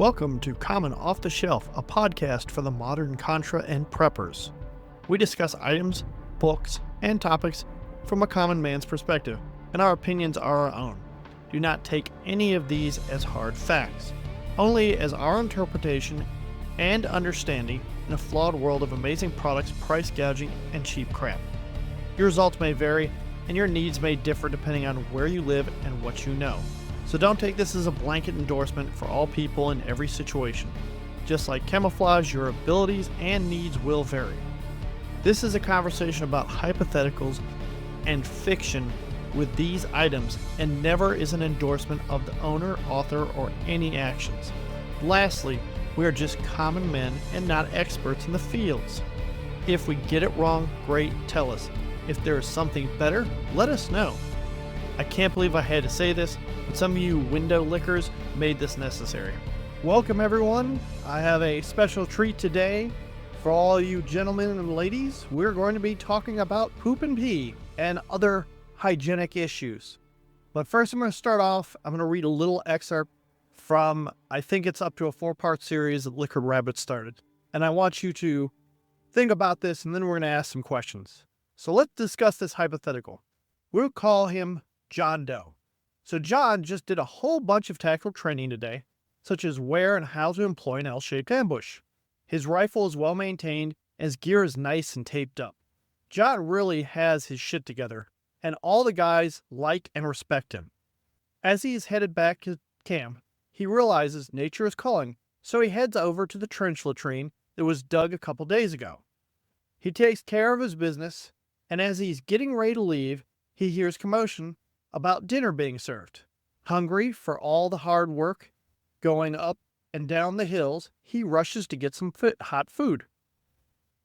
Welcome to Common Off the Shelf, a podcast for the modern Contra and preppers. We discuss items, books, and topics from a common man's perspective, and our opinions are our own. Do not take any of these as hard facts, only as our interpretation and understanding in a flawed world of amazing products, price gouging, and cheap crap. Your results may vary, and your needs may differ depending on where you live and what you know. So don't take this as a blanket endorsement for all people in every situation. Just like camouflage, your abilities and needs will vary. This is a conversation about hypotheticals and fiction with these items, and never is an endorsement of the owner, author, or any actions. Lastly, we are just common men and not experts in the fields. If we get it wrong, great, tell us. If there is something better, let us know. I can't believe I had to say this, but some of you window lickers made this necessary. Welcome everyone. I have a special treat today for all you gentlemen and ladies. We're going to be talking about poop and pee and other hygienic issues. But first I'm going to start off, I'm going to read a little excerpt from, I think it's up to a 4-part series that Liquored Rabbit started. And I want you to think about this, and then we're going to ask some questions. So let's discuss this hypothetical. We'll call him John Doe. So John just did a whole bunch of tactical training today, such as where and how to employ an L-shaped ambush. His rifle is well maintained, and his gear is nice and taped up. John really has his shit together, and all the guys like and respect him. As he is headed back to camp, he realizes nature is calling, so he heads over to the trench latrine that was dug a couple days ago. He takes care of his business, and as he's getting ready to leave, he hears commotion about dinner being served. Hungry for all the hard work going up and down the hills, he rushes to get some hot food.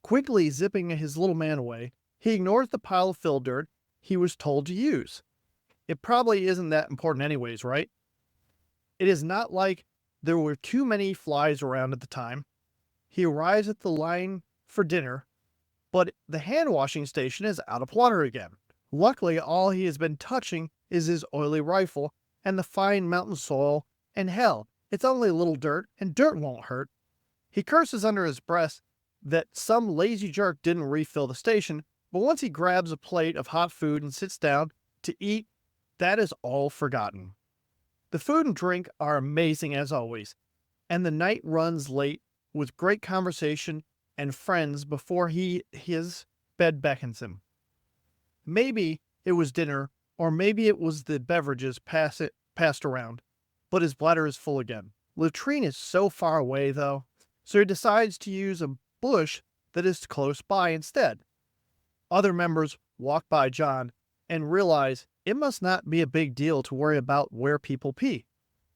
Quickly zipping his little man away, he ignores the pile of fill dirt he was told to use. It probably isn't that important anyways, right? It is not like there were too many flies around at the time. He arrives at the line for dinner, but the hand washing station is out of water again. Luckily, all he has been touching is his oily rifle and the fine mountain soil, and hell, it's only a little dirt, and dirt won't hurt. He curses under his breath that some lazy jerk didn't refill the station, but once he grabs a plate of hot food and sits down to eat, that is all forgotten. The food and drink are amazing as always, and the night runs late with great conversation and friends before his bed beckons him. Maybe it was dinner, or maybe it was the beverages passed around, but his bladder is full again. Latrine is so far away, though, so he decides to use a bush that is close by instead. Other members walk by John and realize it must not be a big deal to worry about where people pee.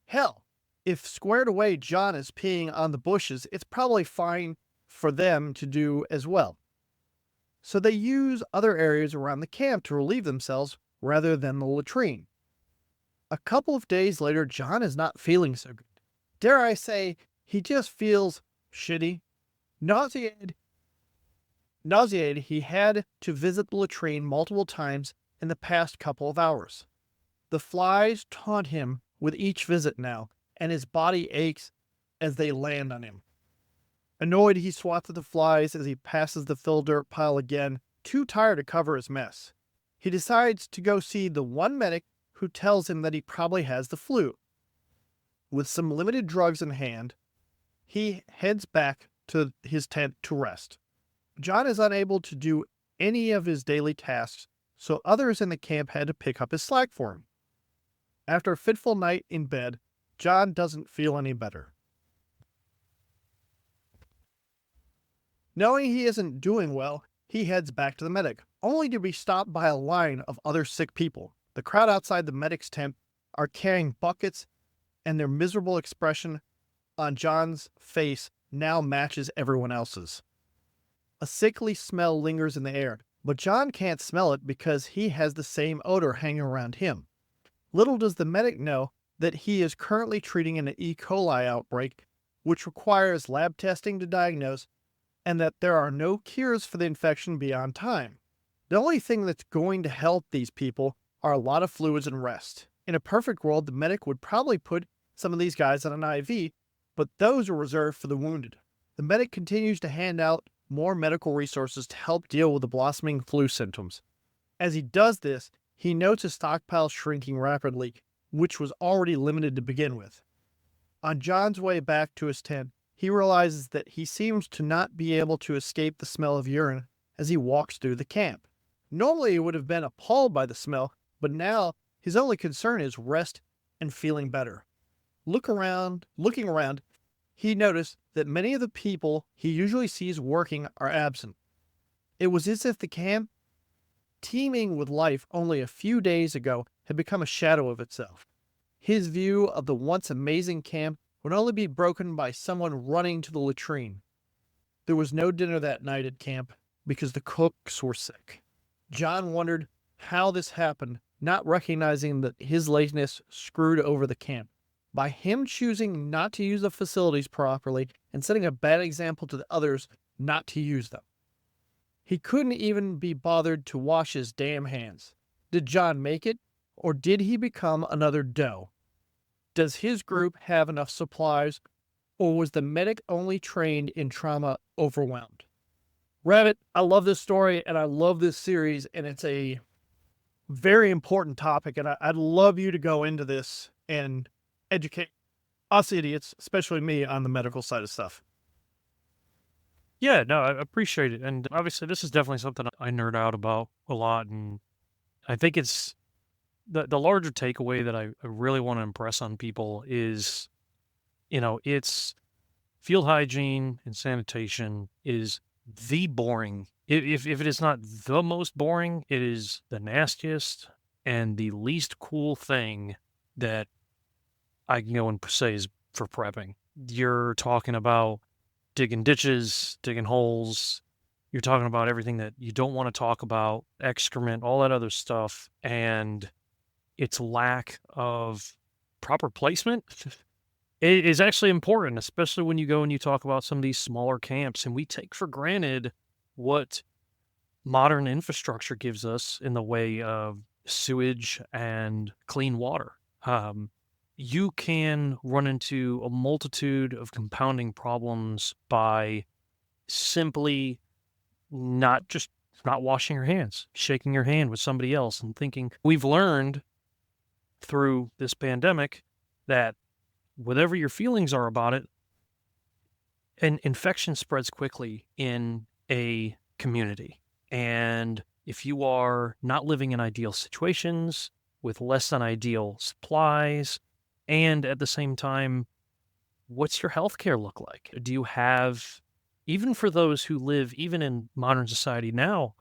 Hell, if squared away John is peeing on the bushes, it's probably fine for them to do as well. So they use other areas around the camp to relieve themselves rather than the latrine. A couple of days later, John is not feeling so good. Dare I say, he just feels shitty. Nauseated, he had to visit the latrine multiple times in the past couple of hours. The flies taunt him with each visit now, and his body aches as they land on him. Annoyed, he swats at the flies as he passes the fill dirt pile again, too tired to cover his mess. He decides to go see the one medic who tells him that he probably has the flu. With some limited drugs in hand, he heads back to his tent to rest. John is unable to do any of his daily tasks, so others in the camp had to pick up his slack for him. After a fitful night in bed, John doesn't feel any better. Knowing he isn't doing well, he heads back to the medic, only to be stopped by a line of other sick people. The crowd outside the medic's tent are carrying buckets, and their miserable expression on John's face now matches everyone else's. A sickly smell lingers in the air, but John can't smell it because he has the same odor hanging around him. Little does the medic know that he is currently treating an E. coli outbreak, which requires lab testing to diagnose, and that there are no cures for the infection beyond time. The only thing that's going to help these people are a lot of fluids and rest. In a perfect world, the medic would probably put some of these guys on an IV, but those are reserved for the wounded. The medic continues to hand out more medical resources to help deal with the blossoming flu symptoms. As he does this, he notes his stockpile shrinking rapidly, which was already limited to begin with. On John's way back to his tent, he realizes that he seems to not be able to escape the smell of urine as he walks through the camp. Normally, he would have been appalled by the smell, but now his only concern is rest and feeling better. Looking around, he noticed that many of the people he usually sees working are absent. It was as if the camp, teeming with life only a few days ago, had become a shadow of itself. His view of the once amazing camp would only be broken by someone running to the latrine. There was no dinner that night at camp because the cooks were sick. John wondered how this happened, not recognizing that his laziness screwed over the camp. By him choosing not to use the facilities properly and setting a bad example to the others not to use them. He couldn't even be bothered to wash his damn hands. Did John make it, or did he become another Doe? Does his group have enough supplies, or was the medic only trained in trauma overwhelmed? Rabbit, I love this story and I love this series, and it's a very important topic, and I'd love you to go into this and educate us idiots, especially me, on the medical side of stuff. Yeah, no, I appreciate it. And obviously, this is definitely something I nerd out about a lot. And I think it's the larger takeaway that I really want to impress on people is, it's field hygiene and sanitation is the boring. If it is not the most boring, it is the nastiest and the least cool thing that I can go and say is for prepping. You're talking about digging ditches, digging holes. You're talking about everything that you don't want to talk about, excrement, all that other stuff. And its lack of proper placement it is actually important, especially when you go and you talk about some of these smaller camps. And we take for granted what modern infrastructure gives us in the way of sewage and clean water. You can run into a multitude of compounding problems by simply not washing your hands, shaking your hand with somebody else and thinking. We've learned through this pandemic that whatever your feelings are about it, an infection spreads quickly in a community. And if you are not living in ideal situations with less than ideal supplies, and at the same time, what's your healthcare look like? Do you have, even for those who live, even in modern society now,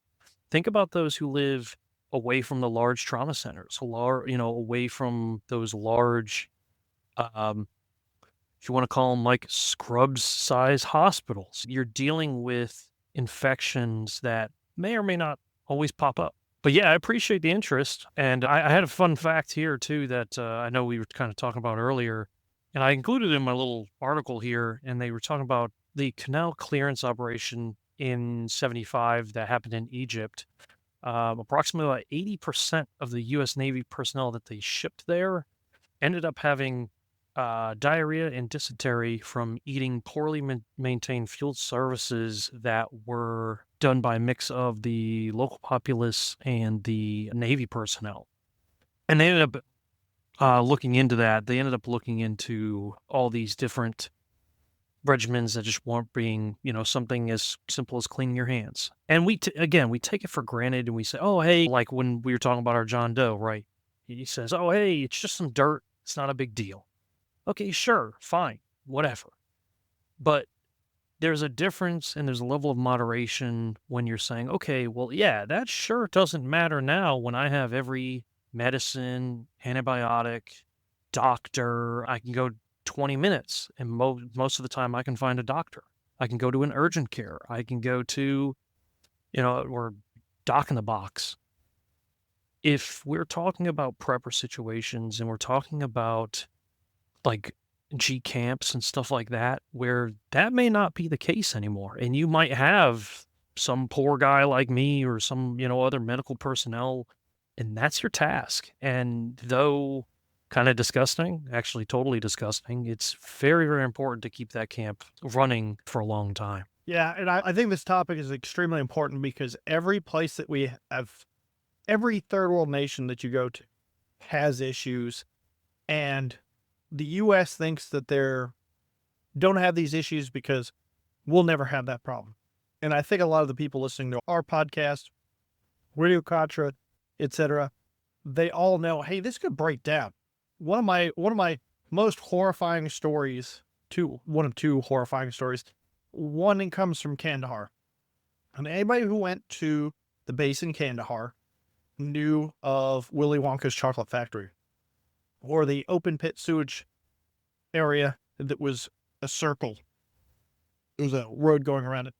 think about those who live away from the large trauma centers, away from those large, if you want to call them like scrubs size hospitals. You're dealing with infections that may or may not always pop up. But yeah, I appreciate the interest. And I had a fun fact here too that I know we were kind of talking about earlier, and I included in my little article here, and they were talking about the canal clearance operation in 75 that happened in Egypt. Approximately about 80% of the U.S. Navy personnel that they shipped there ended up having diarrhea and dysentery from eating poorly maintained field services that were done by a mix of the local populace and the Navy personnel. And they ended up looking into that. They ended up looking into all these different regimens that just weren't being, something as simple as cleaning your hands. And we take it for granted, and we say, oh, hey, like when we were talking about our John Doe, right? He says, oh, hey, it's just some dirt. It's not a big deal. Okay, sure, fine, whatever. But there's a difference and there's a level of moderation when you're saying, okay, well, yeah, that sure doesn't matter now when I have every medicine, antibiotic, doctor. I can go 20 minutes, and most of the time I can find a doctor. I can go to an urgent care. I can go to, or Doc in the Box. If we're talking about prepper situations and we're talking about like G camps and stuff like that, where that may not be the case anymore. And you might have some poor guy like me or some, other medical personnel, and that's your task. And though kind of disgusting, actually totally disgusting. It's very, very important to keep that camp running for a long time. Yeah, and I think this topic is extremely important because every place that we have, every third world nation that you go to has issues, and the U.S. thinks that they're don't have these issues because we'll never have that problem. And I think a lot of the people listening to our podcast, Radio Contra, etc., they all know, hey, this could break down. One of my most horrifying stories, one of two horrifying stories. One comes from Kandahar. And anybody who went to the base in Kandahar knew of Willy Wonka's chocolate factory or the open pit sewage area that was a circle. There was a road going around it.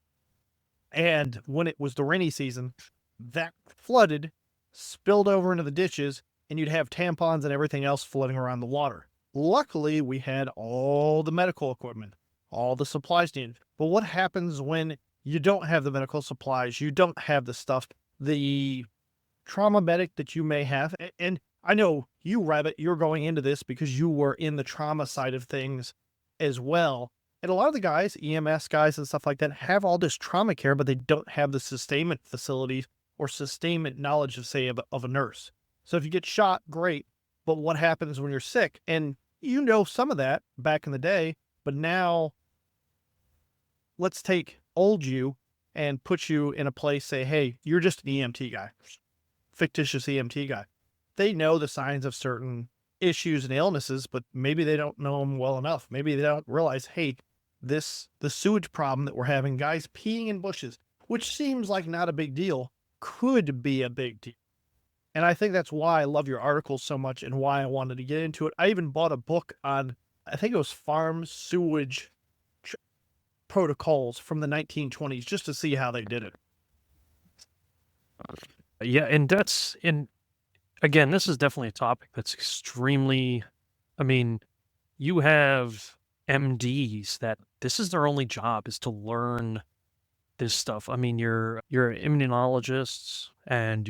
And when it was the rainy season, that flooded, spilled over into the ditches, and you'd have tampons and everything else floating around the water. Luckily, we had all the medical equipment, all the supplies needed. But what happens when you don't have the medical supplies? You don't have the stuff, the trauma medic that you may have. And I know you, Rabbit, you're going into this because you were in the trauma side of things as well. And a lot of the guys, EMS guys and stuff like that, have all this trauma care, but they don't have the sustainment facilities or sustainment knowledge of, say, of a nurse. So if you get shot, great. But what happens when you're sick? And you know some of that back in the day, but now let's take old you and put you in a place, say, hey, you're just an EMT guy, fictitious EMT guy. They know the signs of certain issues and illnesses, but maybe they don't know them well enough. Maybe they don't realize, hey, the sewage problem that we're having, guys peeing in bushes, which seems like not a big deal, could be a big deal. And I think that's why I love your articles so much and why I wanted to get into it. I even bought a book on, I think it was farm sewage protocols from the 1920s just to see how they did it. Yeah, and again, this is definitely a topic that's extremely, I mean, you have MDs that this is their only job is to learn this stuff. I mean, your immunologists and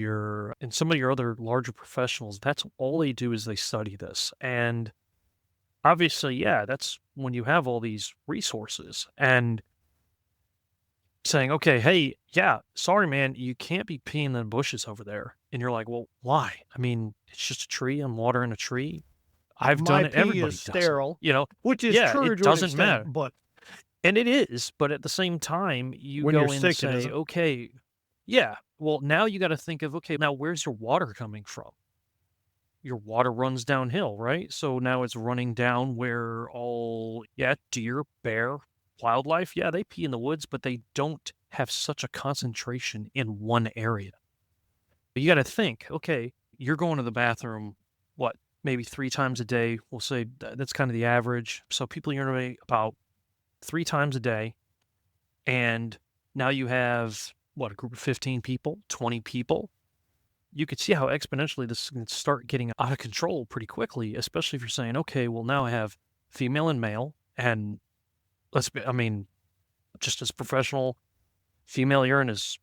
some of your other larger professionals, that's all they do is they study this. And obviously, yeah, that's when you have all these resources and saying, okay, hey, yeah, sorry, man, you can't be peeing in the bushes over there. And you're like, well, why? I mean, it's just a tree. I'm watering a tree. I've My done it. pee Everybody is does it. sterile, You know, which is yeah, true it to an doesn't matter. extent, but And it is, but at the same time, you when go you're in and sick, it say, isn't. okay, yeah, well, now you got to think of, okay, now where's your water coming from? Your water runs downhill, right? So now it's running down where yeah, deer, bear, wildlife, yeah, they pee in the woods, but they don't have such a concentration in one area. But you got to think, okay, you're going to the bathroom, what, maybe 3 times a day? We'll say that's kind of the average. So people urinate about 3 times a day. And now you have, what, a group of 15 people, 20 people. You could see how exponentially this can start getting out of control pretty quickly, especially if you're saying, okay, well, now I have female and male. And I mean, just as professional, female urine is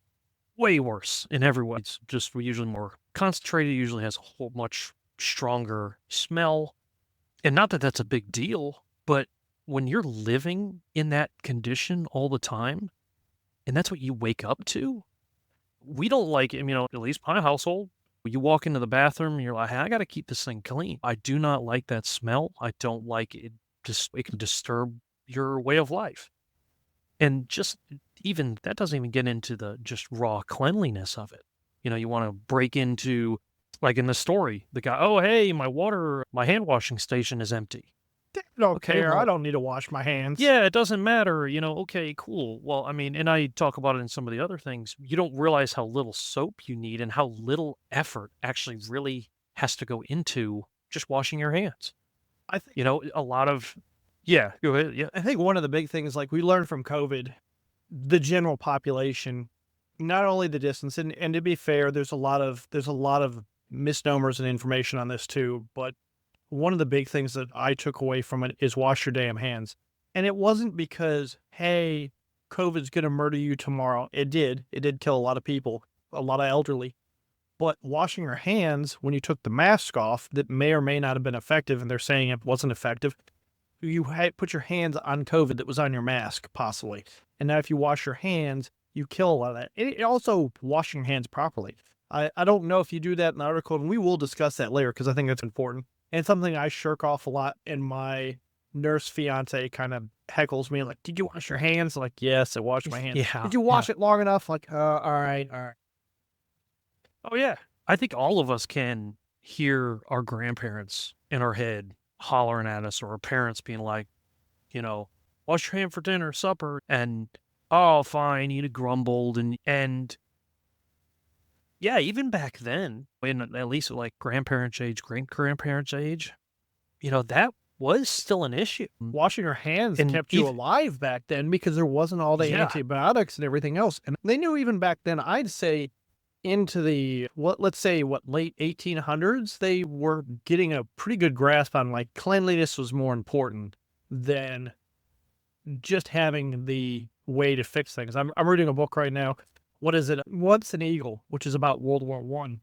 way worse in every way. It's just usually more concentrated, usually has a whole much stronger smell. And not that that's a big deal, but when you're living in that condition all the time, and that's what you wake up to, we don't like it. At least my household, you walk into the bathroom and you're like, hey, I got to keep this thing clean. I do not like that smell. I don't like it. It can disturb your way of life. And just even that doesn't even get into the just raw cleanliness of it. You want to break into, like in the story, the guy, oh, hey, my hand washing station is empty. I don't Okay, care. I well, don't need to wash my hands. yeah, it doesn't matter, okay, cool. Well, I mean, and I talk about it in some of the other things. You don't realize how little soap you need and how little effort actually really has to go into just washing your hands. I think A lot of, yeah, go ahead. Yeah. I think one of the big things, like we learned from COVID, the general population, not only the distance, and to be fair, there's a lot of misnomers and information on this too, but one of the big things that I took away from it is wash your damn hands. And it wasn't because, hey, COVID's going to murder you tomorrow. It did. It did kill a lot of people, a lot of elderly. But washing your hands when you took the mask off, that may or may not have been effective, and they're saying it wasn't effective. You had put your hands on COVID that was on your mask, possibly. And now if you wash your hands, you kill a lot of that. It also washing your hands properly. I don't know if you do that in the article, and we will discuss that later because I think that's important. And something I shirk off a lot, and my nurse fiance kind of heckles me like, "Did you wash your hands?" Like, "Yes, I washed my hands." Yeah, "Did you yeah. wash it long enough?" Like, all right, all right. Oh, yeah. I think all of us can hear our grandparents in our head hollering at us, or our parents being like, you know, "Wash your hand for dinner, supper," and, "Oh, fine," you'd have grumbled, and yeah, even back then, when at least like grandparents' age, great-grandparents' age, that was still an issue. Washing your hands And kept you alive back then because there wasn't all the yeah. antibiotics and everything else. And they knew even back then, I'd say into the let's say late 1800s, they were getting a pretty good grasp on like cleanliness was more important than just having the way to fix things. I'm reading a book right now. What is it? Once an Eagle, which is about World War One.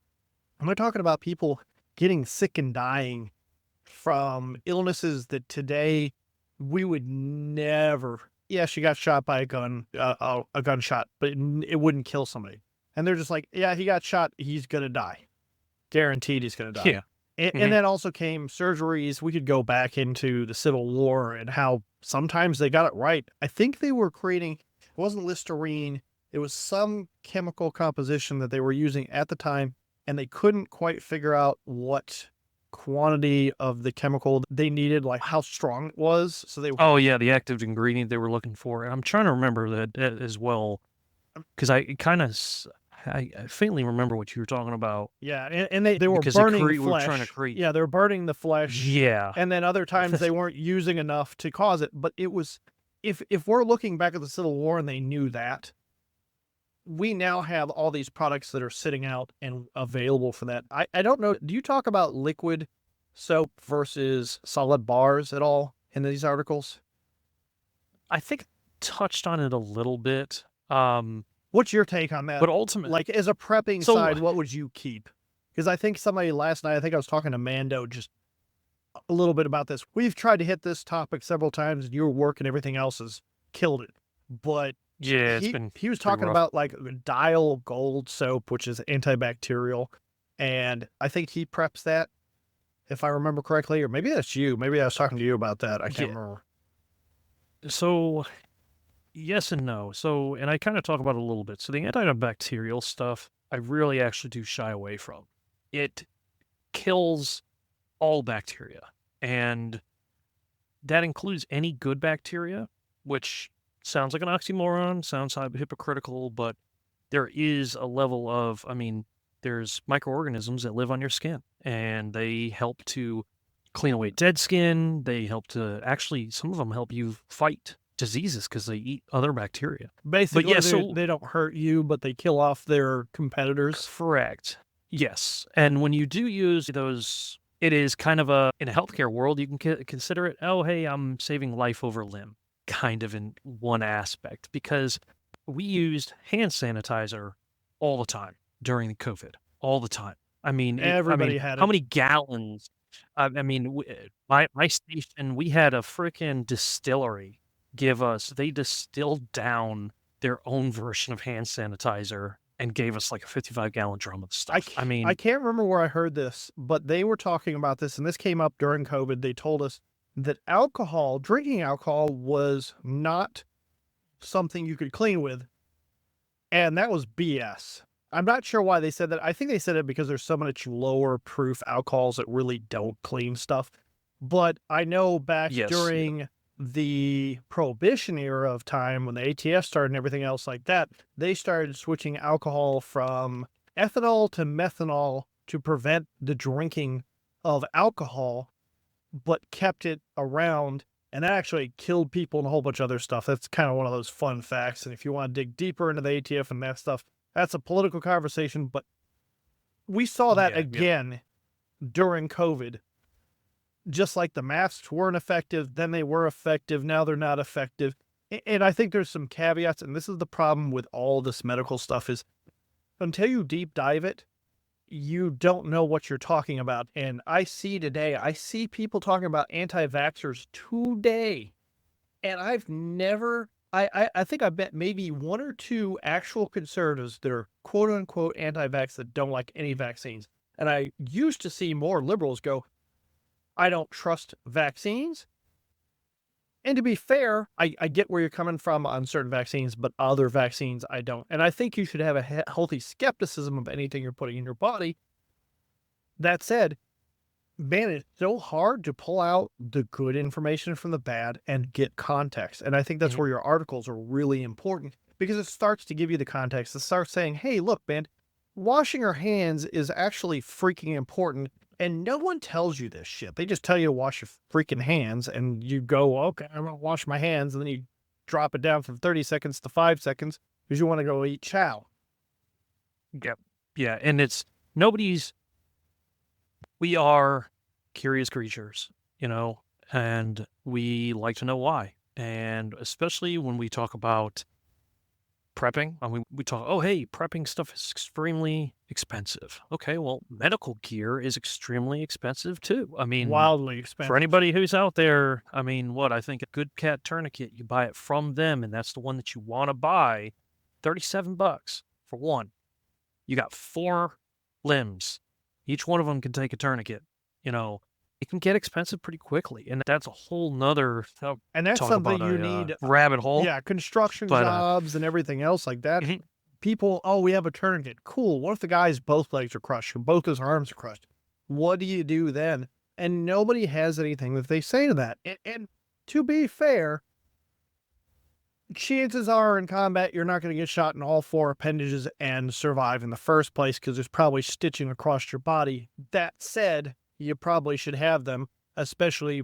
And they're talking about people getting sick and dying from illnesses that today we would never. Yeah, she got shot by a gunshot, but it wouldn't kill somebody. And they're just like, yeah, he got shot. He's gonna die, guaranteed. He's gonna die. Yeah. And Mhm. then also came surgeries. We could go back into the Civil War and how sometimes they got it right. I think they were creating. It wasn't Listerine. It was some chemical composition that they were using at the time, and they couldn't quite figure out what quantity of the chemical they needed, like how strong it was. So they, Oh, yeah, the active ingredient they were looking for. I'm trying to remember that as well, because I faintly remember what you were talking about yeah, and they were because it burning we were trying to flesh. create. Yeah, they were burning the flesh, Yeah. and then other times they weren't using enough to cause it. But it was, if we're looking back at the Civil War and they knew that, we now have all these products that are sitting out and available for that. I don't know. Do you talk about liquid soap versus solid bars at all in these articles? I think touched on it a little bit, What's your take on that? but ultimate Like, as a prepping so side, what would you keep? Because I think somebody last night, I think I was talking to Mando just a little bit about this. We've tried to hit this topic several times, and your work and everything else has killed it. But yeah, it's he been he was pretty talking rough. about like dial gold soap, which is antibacterial, and I think he preps that, if I remember correctly, or maybe that's you. Maybe I was talking to you about that. I can't Yeah. remember. So, yes and no. So, and I kind of talk about it a little bit. So the antibacterial stuff, I really actually do shy away from. It kills all bacteria, and that includes any good bacteria, which sounds like an oxymoron, sounds hypocritical, but there is a level of, I mean, there's microorganisms that live on your skin, and they help to clean away dead skin. They help to actually, some of them help you fight diseases because they eat other bacteria. But Basically, yeah, they so they don't hurt you, but they kill off their competitors. correct. Yes. And when you do use those, it is kind of in a healthcare world, you can consider it, oh, hey, I'm saving life over limb, kind of in one aspect, because we used hand sanitizer all the time during the COVID, all the time. I mean, Everybody had how it. many gallons? My station, we had a freaking distillery they distilled down their own version of hand sanitizer and gave us like a 55-gallon drum of stuff. I I mean, can't remember where I heard this, but they were talking about this, and this came up during COVID. They told us that drinking alcohol was not something you could clean with, and that was BS. I'm not sure why they said that. I think they said it because there's so much lower proof alcohols that really don't clean stuff. But I know back yes, yeah. during the prohibition era of time when the ATF started and everything else like that, they started switching alcohol from ethanol to methanol to prevent the drinking of alcohol, but kept it around. And that actually killed people and a whole bunch of other stuff. That's kind of one of those fun facts. And if you want to dig deeper into the ATF and that stuff, that's a political conversation. But we saw that Yeah, yeah. again during COVID. Just like the masks weren't effective, then they were effective, now they're not effective. And I think there's some caveats, and this is the problem with all this medical stuff is until you deep dive it, you don't know what you're talking about. And I see people talking about anti-vaxxers today. And I've never, I think I bet maybe one or two actual conservatives that are quote unquote anti-vax that don't like any vaccines. And I used to see more liberals go, I don't trust vaccines. And to be fair, I get where you're coming from on certain vaccines, but other vaccines I don't. And I think you should have a healthy skepticism of anything you're putting in your body. That said, man, it's so hard to pull out the good information from the bad and get context. And I think that's Mhm. where your articles are really important because it starts to give you the context. It starts saying, hey, look, man, washing your hands is actually freaking important. And no one tells you this shit. They just tell you to wash your freaking hands and you go, okay, I'm going to wash my hands. And then you drop it down from 30 seconds to 5 seconds because you want to go eat chow. Yep. Yeah, and it's nobody's we are curious creatures, and we like to know why. And especially when we talk about prepping, I mean, we talk, oh, hey, prepping stuff is extremely expensive. Okay, well, medical gear is extremely expensive too. I mean, Wildly for expensive. anybody who's out there, I mean, I think a good cat tourniquet, you buy it from them, and that's the one that you want to buy. $37 for one. You got 4 limbs. Each one of them can take a tourniquet. You know, it can get expensive pretty quickly, and that's a whole nother And that's talk something about you a need. rabbit hole. Yeah, construction But jobs and everything else like that. mhm, People, oh, we have a tourniquet. Cool. What if the guy's both legs are crushed and both his arms are crushed? What do you do then? And nobody has anything that they say to that. And to be fair, chances are in combat, you're not going to get shot in all 4 appendages and survive in the first place because there's probably stitching across your body. That said, you probably should have them, especially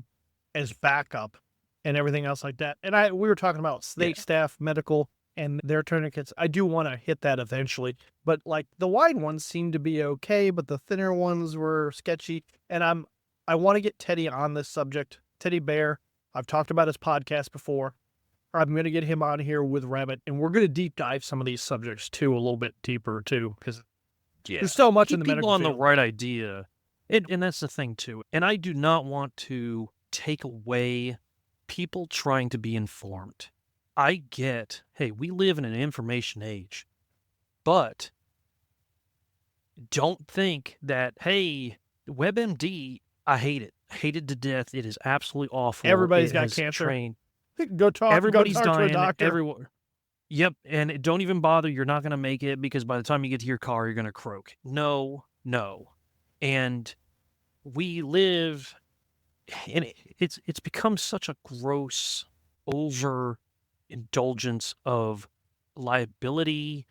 as backup and everything else like that. And we were talking about yeah, state staff, medical, and their tourniquets. I do want to hit that eventually, but like the wide ones seem to be okay, but the thinner ones were sketchy. And I want to get Teddy on this subject. Teddy Bear. I've talked about his podcast before. I'm going to get him on here with Rabbit, and we're going to deep dive some of these subjects too, a little bit deeper too, because yeah. there's so much in Keep the people medical on the field. right idea. And that's the thing too. And I do not want to take away people trying to be informed. I get, hey, we live in an information age, but don't think that, hey, WebMD, I hate it. Hate it to death. It is absolutely awful. Everybody's It got has cancer. trained Go everybody's talk to a dying doctor. everywhere. Yep, and don't even bother. You're not going to make it because by the time you get to your car, you're going to croak. No, no. And we live, and it's become such a gross overindulgence of liability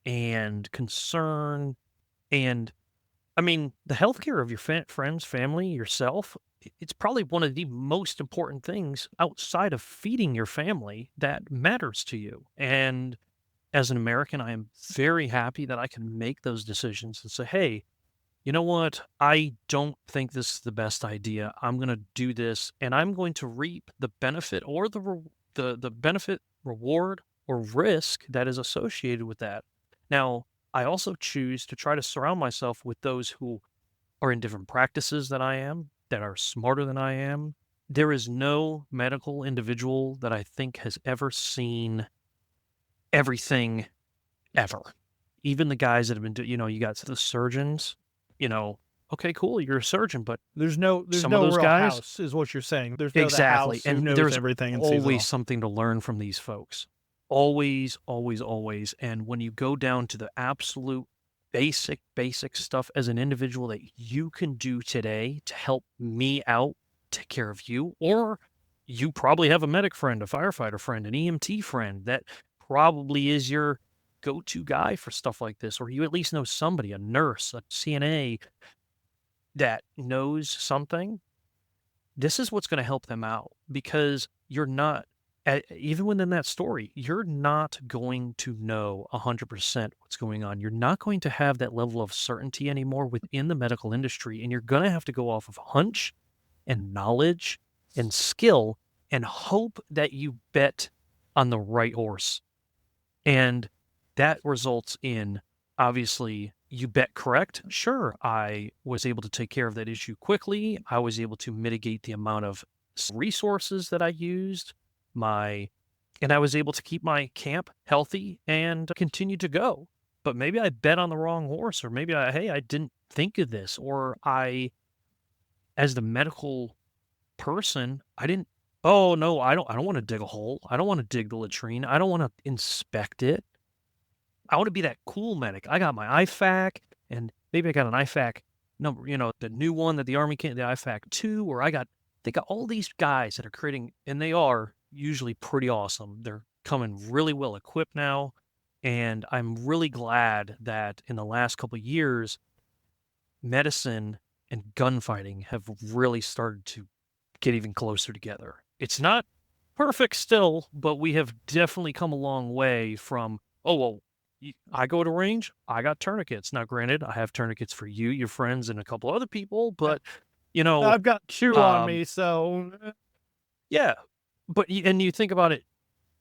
and concern. And I mean, the healthcare of your friends, family, yourself, it's probably one of the most important things outside of feeding your family that matters to you. And as an American, I am very happy that I can make those decisions and say, hey, you know what? I don't think this is the best idea. I'm going to do this and I'm going to reap the benefit or the benefit, reward, or risk that is associated with that. Now, I also choose to try to surround myself with those who are in different practices than I am, that are smarter than I am. There is no medical individual that I think has ever seen everything ever. Even the guys that have been you got the surgeons, okay, cool, you're a surgeon, but There's some of no those real guys house, is what you're saying. There's no the exactly, house who and knows there's everything and sees it always all. something to learn from these folks. Always, always, always, and when you go down to the absolute basic stuff as an individual that you can do today to help me out, take care of you, or you probably have a medic friend, a firefighter friend, an EMT friend that probably is your go-to guy for stuff like this, or you at least know somebody, a nurse, a CNA that knows something. This is what's going to help them out because you're not, even within that story, you're not going to know 100% what's going on. You're not going to have that level of certainty anymore within the medical industry. And you're going to have to go off of hunch and knowledge and skill and hope that you bet on the right horse. And that results in obviously You bet correct. Sure, I was able to take care of that issue quickly. I was able to mitigate the amount of resources that I used, my and I was able to keep my camp healthy and continue to go. But maybe I bet on the wrong horse, or maybe I didn't think of this, or as the medical person, I didn't. Oh no, I don't want to dig a hole. I don't want to dig the latrine. I don't want to inspect it. I want to be that cool medic. I got my IFAC, and maybe I got an IFAC number, the new one that the Army can't, the IFAC 2, or they got all these guys that are creating, and they are usually pretty awesome. They're coming really well equipped now. And I'm really glad that in the last couple of years, medicine and gunfighting have really started to get even closer together. It's not perfect still, but we have definitely come a long way from, oh, well, I go to range, I got tourniquets. Now, granted, I have tourniquets for you, your friends, and a couple other people, but, you know, I've got 2 on um, me, so yeah. But, and you think about it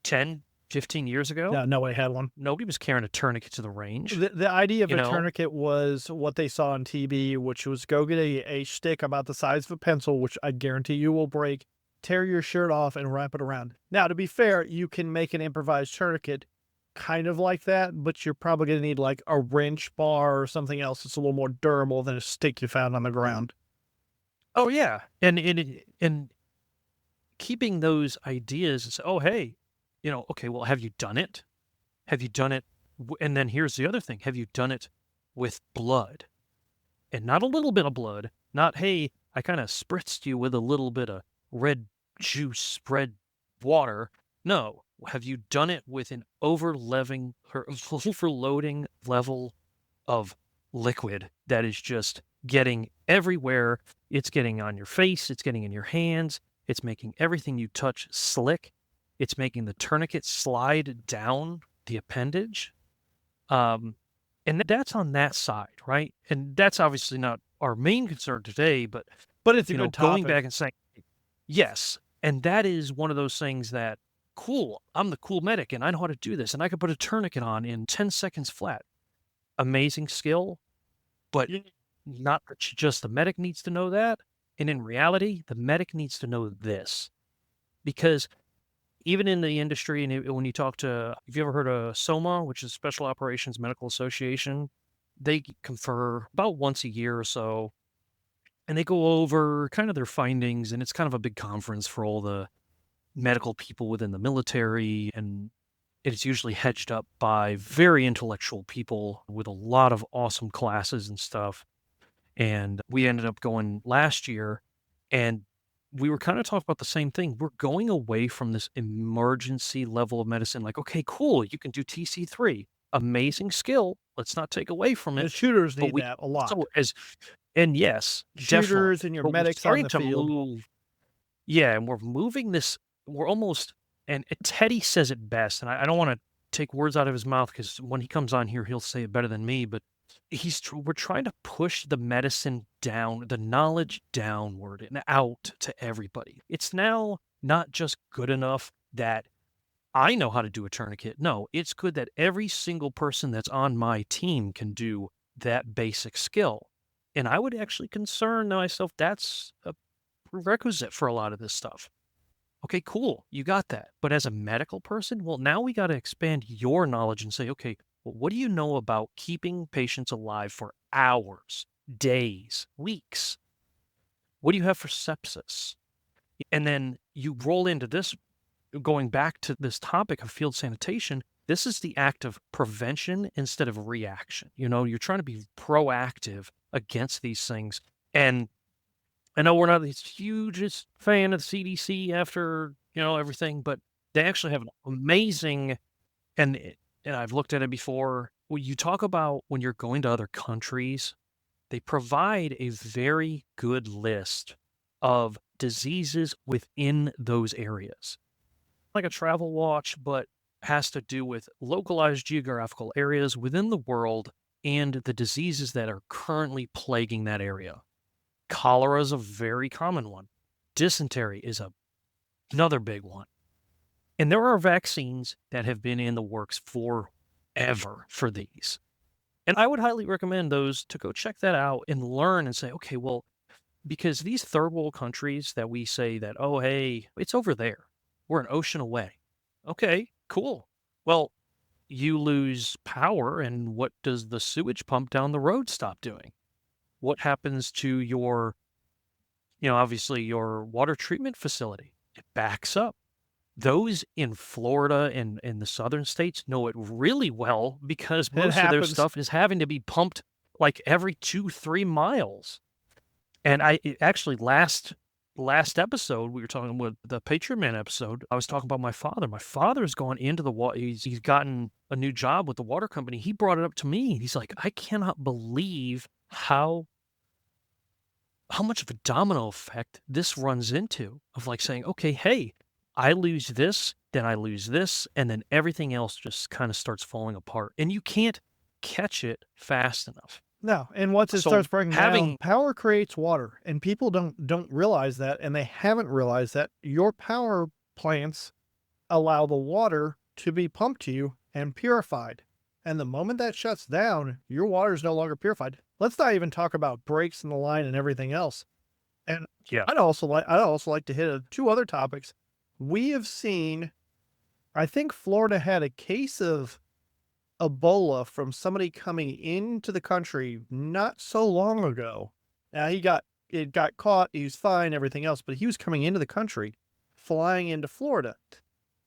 10, 15 years ago, yeah, nobody had one. nobody was carrying a tourniquet to the range, The idea of you a know? tourniquet was what they saw on TV, which was go get a stick about the size of a pencil, which I guarantee you will break, tear your shirt off, and wrap it around. Now, to be fair, you can make an improvised tourniquet kind of like that, but you're probably going to need like a wrench bar or something else that's a little more durable than a stick you found on the ground. Oh, yeah. And keeping those ideas is, oh, hey, okay, well, have you done it? Have you done it? And then here's the other thing. Have you done it with blood? And not a little bit of blood, not, hey, I kind of spritzed you with a little bit of red juice, red water. No. Have you done it with an overloading level of liquid that is just getting everywhere? It's getting on your face, it's getting in your hands, it's making everything you touch slick, it's making the tourniquet slide down the appendage. Um, and that's on that side, right? And that's obviously not our main concern today, but But it's a good going topic. back and saying, yes, and that is one of those things that, cool, I'm the cool medic and I know how to do this, and I can put a tourniquet on in 10 seconds flat. Amazing skill, but Yeah. not that just the medic needs to know that. And in reality, the medic needs to know this, because even in the industry, and when you talk to, have you ever heard of SOMA, which is Special Operations Medical Association? They confer about once a year or so, and they go over kind of their findings, and it's kind of a big conference for all the medical people within the military, and it's usually hedged up by very intellectual people with a lot of awesome classes and stuff. And we ended up going last year, and we were kind of talking about the same thing. We're going away from this emergency level of medicine. Like, okay, cool, you can do TC3, amazing skill. Let's not take away from The it. shooters But need we that a also, lot. and yes, definitely. Shooters and your But we're medics on starting the to field. move. Yeah, and we're moving this. We're almost, and Teddy says it best. And I don't want to take words out of his mouth, because when he comes on here, he'll say it better than me. But we're trying to push the medicine down, the knowledge downward and out to everybody. It's now not just good enough that I know how to do a tourniquet. No, it's good that every single person that's on my team can do that basic skill. And I would actually concern myself that's a prerequisite for a lot of this stuff. Okay, cool. You got that. But as a medical person, well, now we got to expand your knowledge and say, okay, well, what do you know about keeping patients alive for hours, days, weeks? What do you have for sepsis? And then you roll into this, going back to this topic of field sanitation. This is the act of prevention instead of reaction. You're trying to be proactive against these things. And I know we're not the hugest fan of the CDC after, everything, but they actually have an amazing, and and I've looked at it before. When you talk about when you're going to other countries, they provide a very good list of diseases within those areas. Like a travel watch, but has to do with localized geographical areas within the world and the diseases that are currently plaguing that area. Cholera is a very common one. Dysentery is another big one. And there are vaccines that have been in the works forever for these. And I would highly recommend those to go check that out and learn and say, okay, well, because these third world countries that we say that, oh, hey, it's over there. We're an ocean away. Okay, cool. Well, you lose power, and what does the sewage pump down the road stop doing? What happens to your, obviously your water treatment facility? It backs up. Those in Florida and in the southern states know it really well because It most of their happens. stuff is having to be pumped like every 2-3 miles. And actually last episode we were talking with the Patriot Man episode. I was talking about my father. My father's gone into the water. He's gotten a new job with the water company. He brought it up to me. He's like, I cannot believe how much of a domino effect this runs into of like saying, okay, hey, I lose this, then I lose this, and then everything else just kind of starts falling apart. And you can't catch it fast enough. No, and once it So starts breaking down, having power creates water, and people don't realize that, and they haven't realized that your power plants allow the water to be pumped to you and purified. And the moment that shuts down, your water is no longer purified. Let's not even talk about breaks in the line and everything else. And yeah, I'd also like to hit two other topics. We have seen, I think Florida had a case of Ebola from somebody coming into the country not so long ago. Now it got caught, he was fine, everything else, but he was coming into the country, flying into Florida.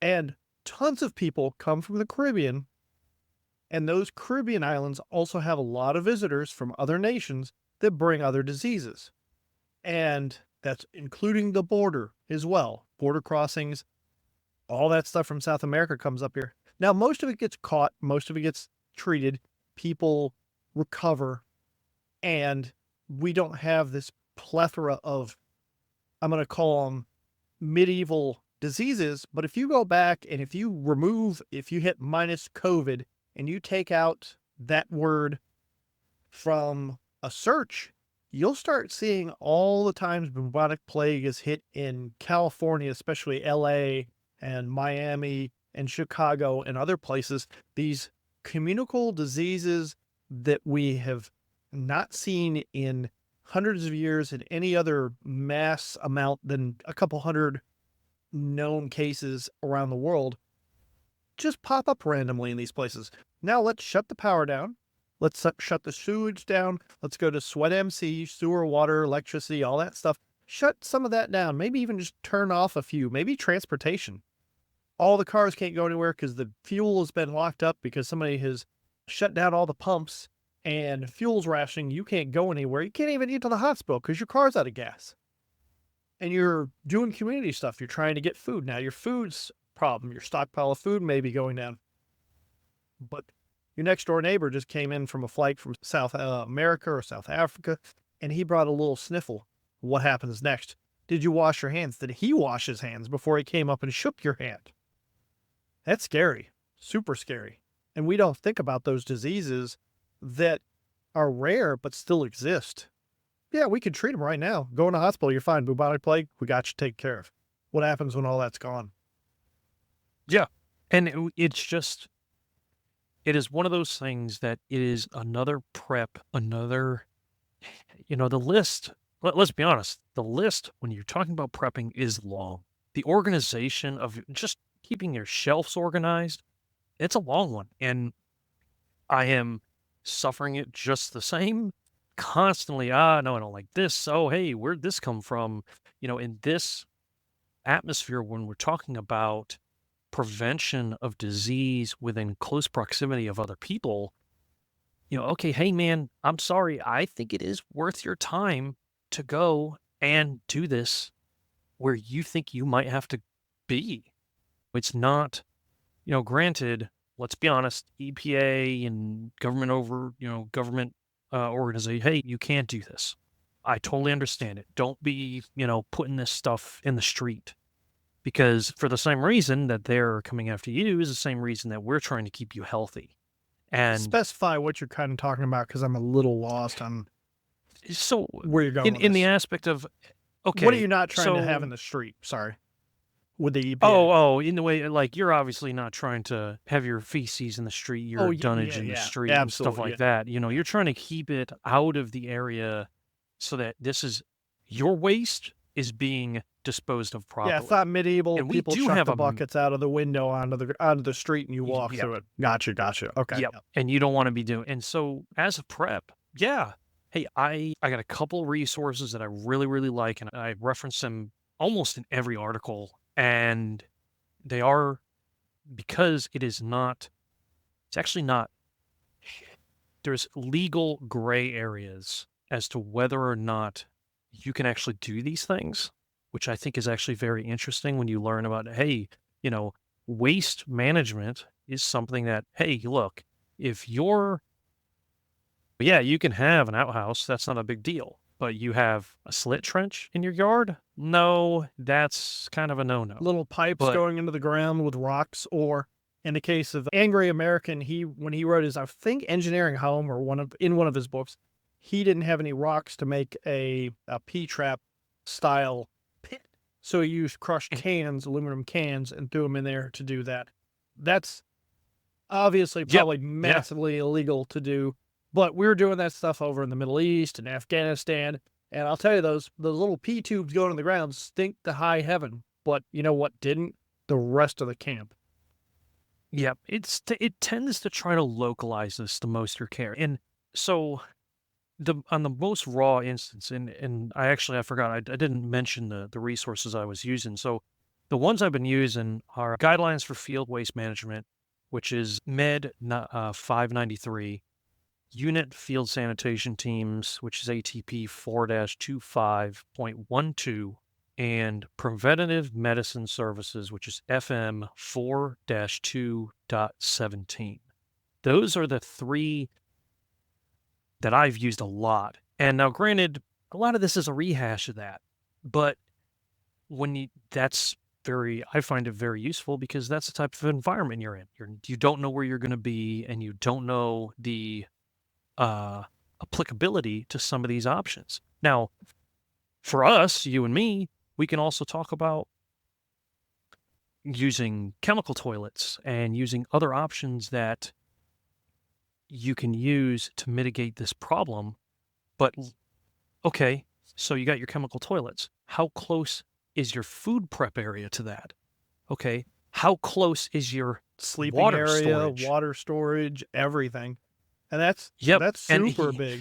And tons of people come from the Caribbean, and those Caribbean islands also have a lot of visitors from other nations that bring other diseases. And that's including the border as well. Border crossings, all that stuff from South America comes up here. Now, most of it gets caught, most of it gets treated, people recover, and we don't have this plethora of, I'm going to call them medieval diseases. But if you go back and if you hit minus COVID and you take out that word from a search, you'll start seeing all the times bubonic plague is hit in California, especially LA and Miami and Chicago and other places. These communicable diseases that we have not seen in hundreds of years in any other mass amount than a couple hundred known cases around the world just pop up randomly in these places. Now let's shut the power down. Let's shut the sewage down. Let's go to sweat MC, sewer, water, electricity, all that stuff. Shut some of that down. Maybe even just turn off a few. Maybe transportation. All the cars can't go anywhere because the fuel has been locked up because somebody has shut down all the pumps and fuel's rationing. You can't go anywhere. You can't even get to the hospital because your car's out of gas. And you're doing community stuff. You're trying to get food. Now your food's problem. Your stockpile of food may be going down. But your next door neighbor just came in from a flight from South America or South Africa, and he brought a little sniffle. What happens next? Did you wash your hands? Did he wash his hands before he came up and shook your hand? That's scary, super scary. And we don't think about those diseases that are rare but still exist. Yeah, we could treat them right now. Go in the hospital, you're fine. Bubonic plague, we got you taken care of. What happens when all that's gone? yeah. And it is one of those things that it is another prep, another, the list. Let's be honest, the list when you're talking about prepping is long. The organization of just keeping your shelves organized, it's a long one. And I am suffering it just the same constantly. No, I don't like this. Oh, hey, where'd this come from? In this atmosphere, when we're talking about prevention of disease within close proximity of other people, okay, hey, man, I'm sorry. I think it is worth your time to go and do this where you think you might have to be. It's not, granted, let's be honest, EPA and government organization, hey, you can't do this. I totally understand it. Don't be, putting this stuff in the street because for the same reason that they're coming after you is the same reason that we're trying to keep you healthy. And Specify what you're kind of talking about because I'm a little lost on so where you're going with in the this. aspect of, What are okay, you not trying to have in so the street? Sorry. with the EPA. Oh, in the way, like, you're obviously not trying to have your feces in the street, Oh, your dunnage in the yeah, street and stuff absolutely. like that. You're trying to keep it out of the area so that your waste is being disposed of Yeah, it's properly. not medieval. And we People do chuck have the buckets out of the window onto the street, and you walk yep, through it. Gotcha. Okay. yep. Yep. And you don't want to be doing, and so as a prep, yeah. Hey, I got a couple resources that I really, really like, and I reference them almost in every article. And they are because it's actually not, there's legal gray areas as to whether or not you can actually do these things, which I think is actually very interesting when you learn about, hey, you know, waste management is something that, hey, look, if you're, yeah, you can have an outhouse, that's not a big deal. But you have a slit trench in your yard? No, that's kind of a no-no. Little pipes But going into the ground with rocks, or in the case of Angry American, when he wrote his, I think, Engineering Home, or in one of his books, he didn't have any rocks to make a P-trap style pit. So he used crushed cans, aluminum cans, and threw them in there to do that. That's obviously yep, probably yeah, massively illegal to do, but we were doing that stuff over in the Middle East and Afghanistan. And I'll tell you, those little P tubes going in the ground stink to high heaven. But you know what didn't? The rest of the camp. yep. It tends to try to localize this the most you care. And so on the most raw instance, and I forgot, I didn't mention the resources I was using. So the ones I've been using are Guidelines for Field Waste Management, which is Med 593, Unit Field Sanitation Teams, which is ATP 4-25.12, and Preventative Medicine Services, which is FM 4-2.17. Those are the three that I've used a lot. And now, granted, a lot of this is a rehash of that, but I find it very useful because that's the type of environment you're in. You don't know where you're going to be, and you don't know the applicability to some of these options. Now, for us, you and me, we can also talk about using chemical toilets and using other options that you can use to mitigate this problem. But okay, so you got your chemical toilets. How close is your food prep area to that? Okay, how close is your Sleeping water area, storage? water storage, everything. And Yep, that's super big.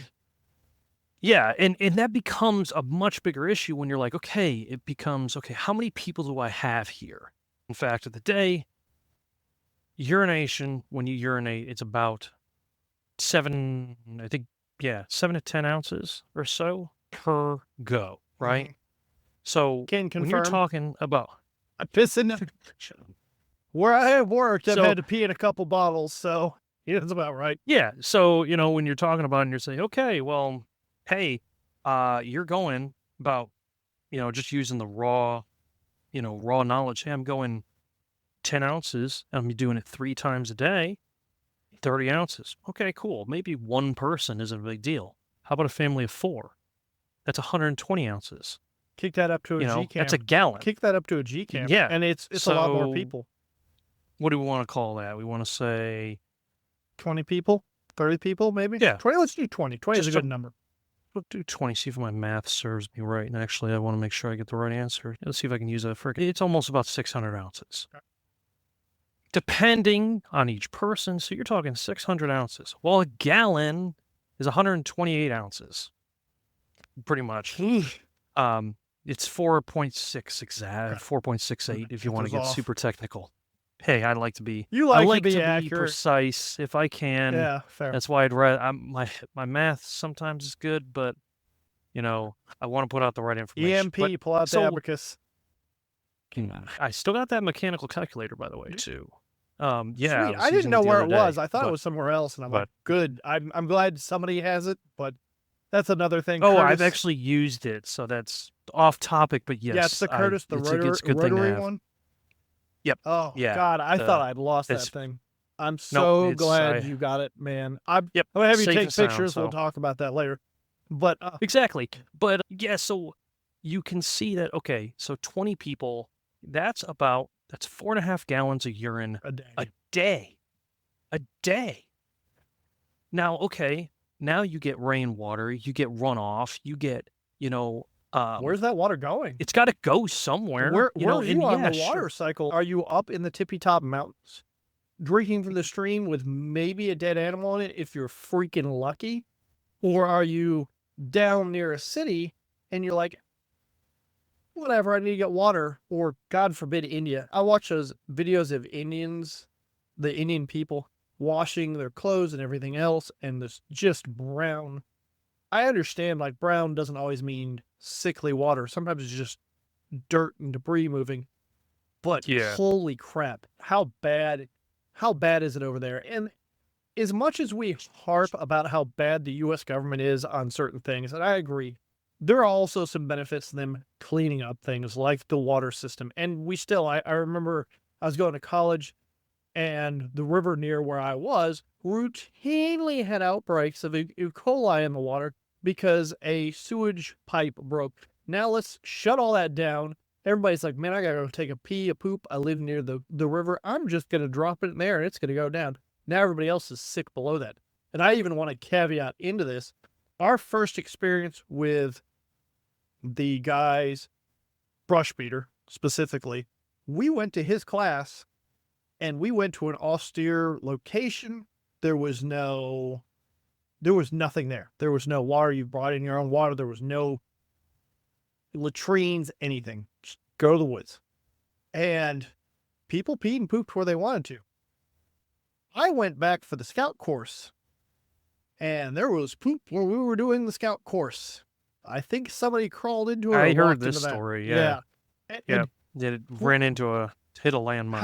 yeah, and that becomes a much bigger issue when you're like, okay, it becomes, okay, how many people do I have here? In fact, of the day, urination, when you urinate, it's about 7, I think, yeah, 7 to 10 ounces or so per go, right? Mhm. So Can when you're confirm. talking about, I'm pissing. Where I have worked, I've so had to pee in a couple bottles, so yeah, that's about right. yeah, so when you're talking about it and you're saying, okay, well, hey, you're going about, just using the raw knowledge. Hey, I'm going 10 ounces. I'm doing it 3 times a day, 30 ounces. Okay, cool. Maybe one person isn't a big deal. How about a family of 4? That's 120 ounces. Kick that up to a G That's a camp. gallon. Kick that up to a G camp, Yeah. and it's a lot more So people. what do we want to call that? We want to say, 20 people, 30 people, maybe. yeah, 20. Let's do 20. 20 is a just good number. we'll do 20, see if my math serves me right. And actually, I want to make sure I get the right answer. Let's see if I can use that for, it's almost about 600 ounces. Okay. Depending on each person. So you're talking 600 ounces. Well, a gallon is 128 ounces, pretty much. It's 4.6 exact, 4.68 if you want to get super technical. Hey, I like to be accurate. precise if I can. Yeah, fair. That's why I'd rather, my math sometimes is good, but I want to put out the right information. EMP, pull out the abacus. I still got that mechanical calculator, by the way, too. Yeah, Sweet. I didn't know where it was. I thought it was somewhere else, and I'm like, good. I'm glad somebody has it, but that's another thing. Oh, Curtis, I've actually used it, so that's off topic, but yes. Yeah, it's the Curtis, it's a good thing to rotary have. one. Yep. Oh, yeah, God, I thought I'd lost that thing. I'm so glad you got it, man. I'm going to have you take pictures. We'll talk about that later. But exactly. But yeah, so you can see that, okay, so 20 people, That's 4.5 gallons of urine A day. a day. A day. Now, okay, now you get rainwater, you get runoff, you get, Where's that water going? it's got to go somewhere, Where are and you on yeah, the water sure. cycle? Are you up in the tippy top mountains, drinking from the stream with maybe a dead animal in it if you're freaking lucky? Or are you down near a city and you're like, whatever, I need to get water? Or God forbid, India. I watch those videos of Indians, the Indian people, washing their clothes and everything else, and this just brown. I understand, like, brown doesn't always mean sickly water. Sometimes it's just dirt and debris moving. But Yeah. holy crap, how bad is it over there? And as much as we harp about how bad the US government is on certain things, and I agree, there are also some benefits to them cleaning up things like the water system. And I remember I was going to college, and the river near where I was routinely had outbreaks of E. coli in the water because a sewage pipe broke. Now let's shut all that down. Everybody's like, man, I gotta go take a pee, a poop. I live near the river. I'm just gonna drop it in there and it's gonna go down. Now everybody else is sick below that. And I even want to caveat into this. Our first experience with the guy's brush beater specifically, we went to his class and we went to an austere location. There was nothing there. There was no water. You brought in your own water. There was no latrines, anything. Just go to the woods. And people peed and pooped where they wanted to. I went back for the scout course, and there was poop where we were doing the scout course. I think somebody crawled into it. I heard walked this into that. story, yeah. And Yeah. It ran into hit a landmine.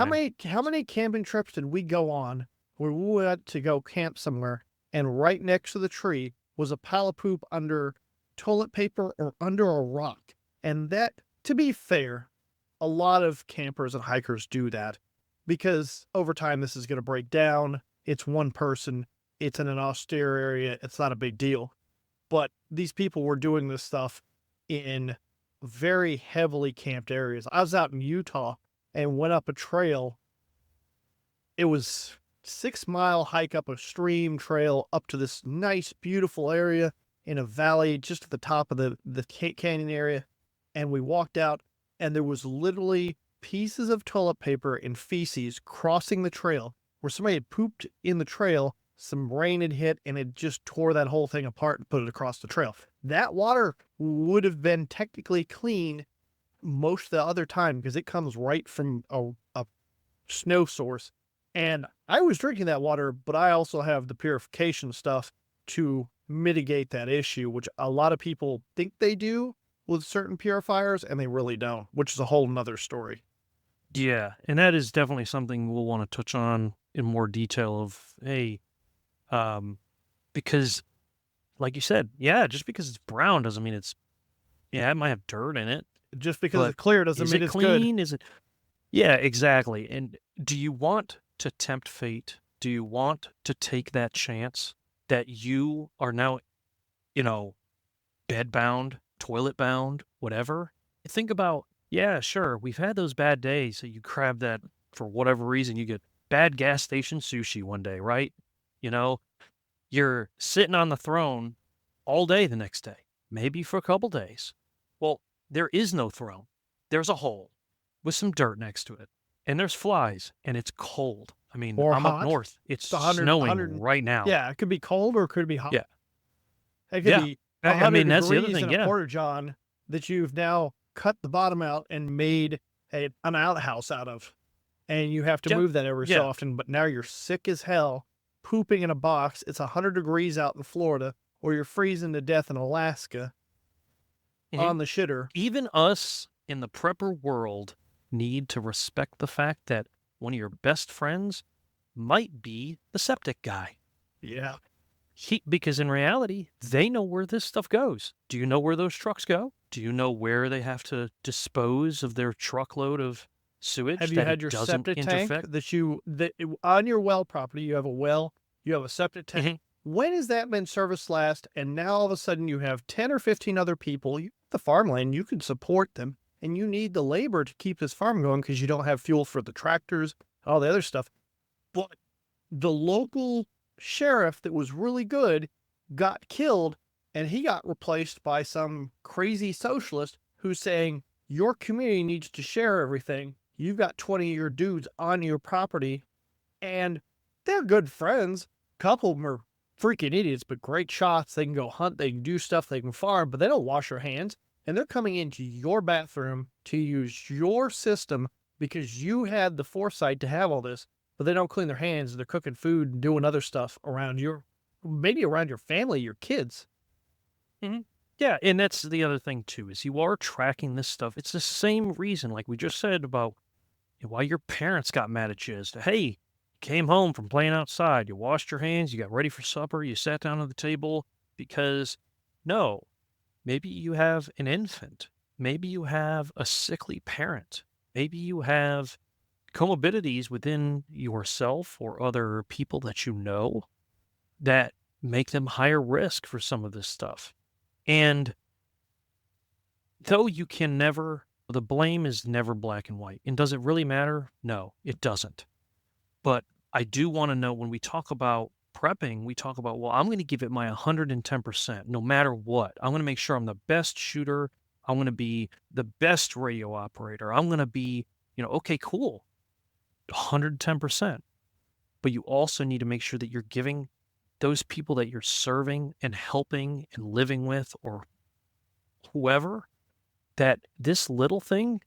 how many camping trips did we go on where we went to go camp somewhere, and right next to the tree was a pile of poop under toilet paper or under a rock? And that, to be fair, a lot of campers and hikers do that because over time this is going to break down. It's one person. It's in an austere area. It's not a big deal. But these people were doing this stuff in very heavily camped areas. I was out in Utah and went up a trail. It was 6-mile hike up a stream trail up to this nice, beautiful area in a valley just at the top of the canyon area. And we walked out, and there was literally pieces of toilet paper and feces crossing the trail where somebody had pooped in the trail. Some rain had hit, and it just tore that whole thing apart and put it across the trail. That water would have been technically clean most of the other time because it comes right from a snow source. And I was drinking that water, but I also have the purification stuff to mitigate that issue, which a lot of people think they do with certain purifiers, and they really don't, which is a whole nother story. Yeah, and that is definitely something we'll want to touch on in more detail of, hey, because like you said, yeah, just because it's brown doesn't mean it might have dirt in it. Just because But it's clear doesn't Is mean it it's good. clean? Is it? Yeah, exactly. And do you want to tempt fate? Do you want to take that chance that you are now, bed bound, toilet bound, whatever? Think about, yeah, sure, we've had those bad days that you grab that for whatever reason, you get bad gas station sushi one day, right? You know, you're sitting on the throne all day the next day, maybe for a couple days. Well, there is no throne. There's a hole with some dirt next to it, and there's flies, and it's cold. I mean, Or I'm up hot. north. It's It's 100, snowing 100. right now. Yeah, it could be cold or it could be hot. Yeah. It could Yeah. be I 100 mean, that's the other degrees thing. in a Yeah. porta john that you've now cut the bottom out and made an outhouse out of. And you have to Yep. move that every Yeah. so often. But now you're sick as hell, pooping in a box. It's 100 degrees out in Florida, or you're freezing to death in Alaska Mhm. on the shitter. Even us in the prepper world need to respect the fact that one of your best friends might be the septic guy. Yeah. Because in reality, they know where this stuff goes. Do you know where those trucks go? Do you know where they have to dispose of their truckload of sewage? Have you that had it your doesn't septic tank interfect? on your well property? You have a well, you have a septic tank. Mhm. When has that been serviced last? And now all of a sudden you have 10 or 15 other people, the farmland, you can support them. and you need the labor to keep this farm going because you don't have fuel for the tractors, all the other stuff. But the local sheriff that was really good got killed, and he got replaced by some crazy socialist who's saying, your community needs to share everything. You've got 20 of your dudes on your property, and they're good friends. A couple of them are freaking idiots, but great shots. They can go hunt, they can do stuff, they can farm, but they don't wash their hands. And they're coming into your bathroom to use your system because you had the foresight to have all this, but they don't clean their hands. They're cooking food and doing other stuff around maybe around your family, your kids. Mhm. Yeah, and that's the other thing too, is you are tracking this stuff. It's the same reason, like we just said about why your parents got mad at you is that, hey, you came home from playing outside, you washed your hands, you got ready for supper, you sat down at the table because no, maybe you have an infant, maybe you have a sickly parent, maybe you have comorbidities within yourself or other people that you know that make them higher risk for some of this stuff. And though you can never, the blame is never black and white. And does it really matter? No, it doesn't. But I do want to know when we talk about prepping, we talk about, well, I'm going to give it my 110% no matter what. I'm going to make sure I'm the best shooter. I'm going to be the best radio operator. I'm going to be, okay, cool, 110%. But you also need to make sure that you're giving those people that you're serving and helping and living with or whoever that this little thing,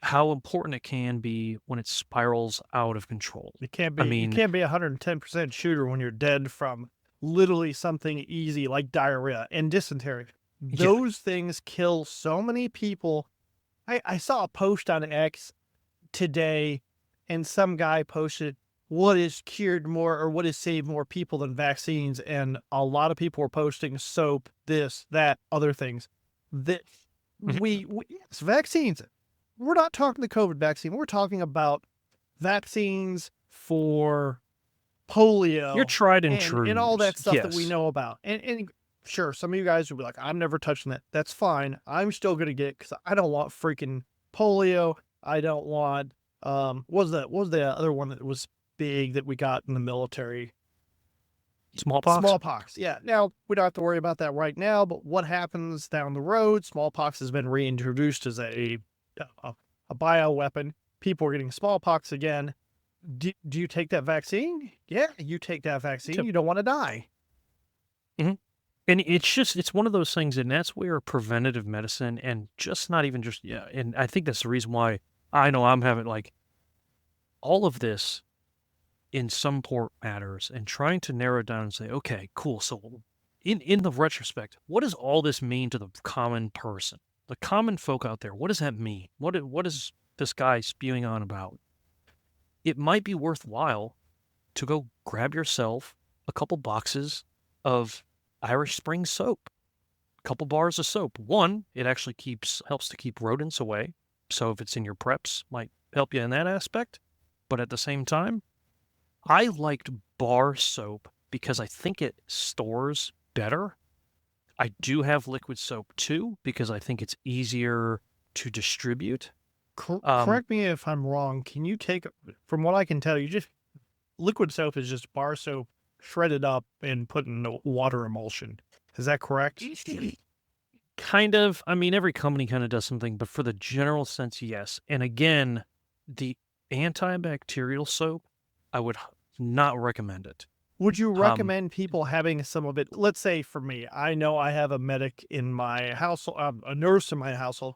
how important it can be when it spirals out of control. You can't I be you mean, can't be 110% shooter when you're dead from literally something easy like diarrhea and dysentery. yeah, Those things kill so many people. I saw a post on X today, and some guy posted, what is cured more or what has saved more people than vaccines? And a lot of people were posting soap, this, that, other things. That mhm. yes, vaccines. We're not talking the COVID vaccine. We're talking about vaccines for You're polio tried and and all trues. that stuff that we Yes. know about. And sure, some of you guys will be like, I'm never touching that. That's fine. I'm still gonna get it because I don't want freaking polio. I don't want what was the other one that was big that we got in the military? Smallpox? Smallpox. Yeah. Now we don't have to worry about that right now, but what happens down the road? Smallpox has been reintroduced as a bio weapon. People are getting smallpox again. Do you take that vaccine? Yeah, you take that vaccine. Yep. You don't want to die. Mhm. And it's one of those things, and that's where preventative medicine and just not even just, yeah. And I think that's the reason why I know I'm having like all of this in some port matters and trying to narrow it down and say, okay, cool. So in the retrospect, what does all this mean to the common person? The common folk out there, what does that mean? What is this guy spewing on about? It might be worthwhile to go grab yourself a couple boxes of Irish Spring soap, a couple bars of soap. One, it actually helps to keep rodents away. So if it's in your preps, might help you in that aspect. But at the same time, I liked bar soap because I think it stores better. I do have liquid soap too because I think it's easier to distribute. Um, Correct me if I'm wrong. Can you take, from what I can tell, you just liquid soap is just bar soap shredded up and put in a water emulsion. Is that correct? Kind of. I mean, every company kind of does something, but for the general sense, yes. And again, the antibacterial soap, I would not recommend it. Would you Um, recommend people having some of it? Let's say for me, I know I have a medic in my household, a nurse in my household.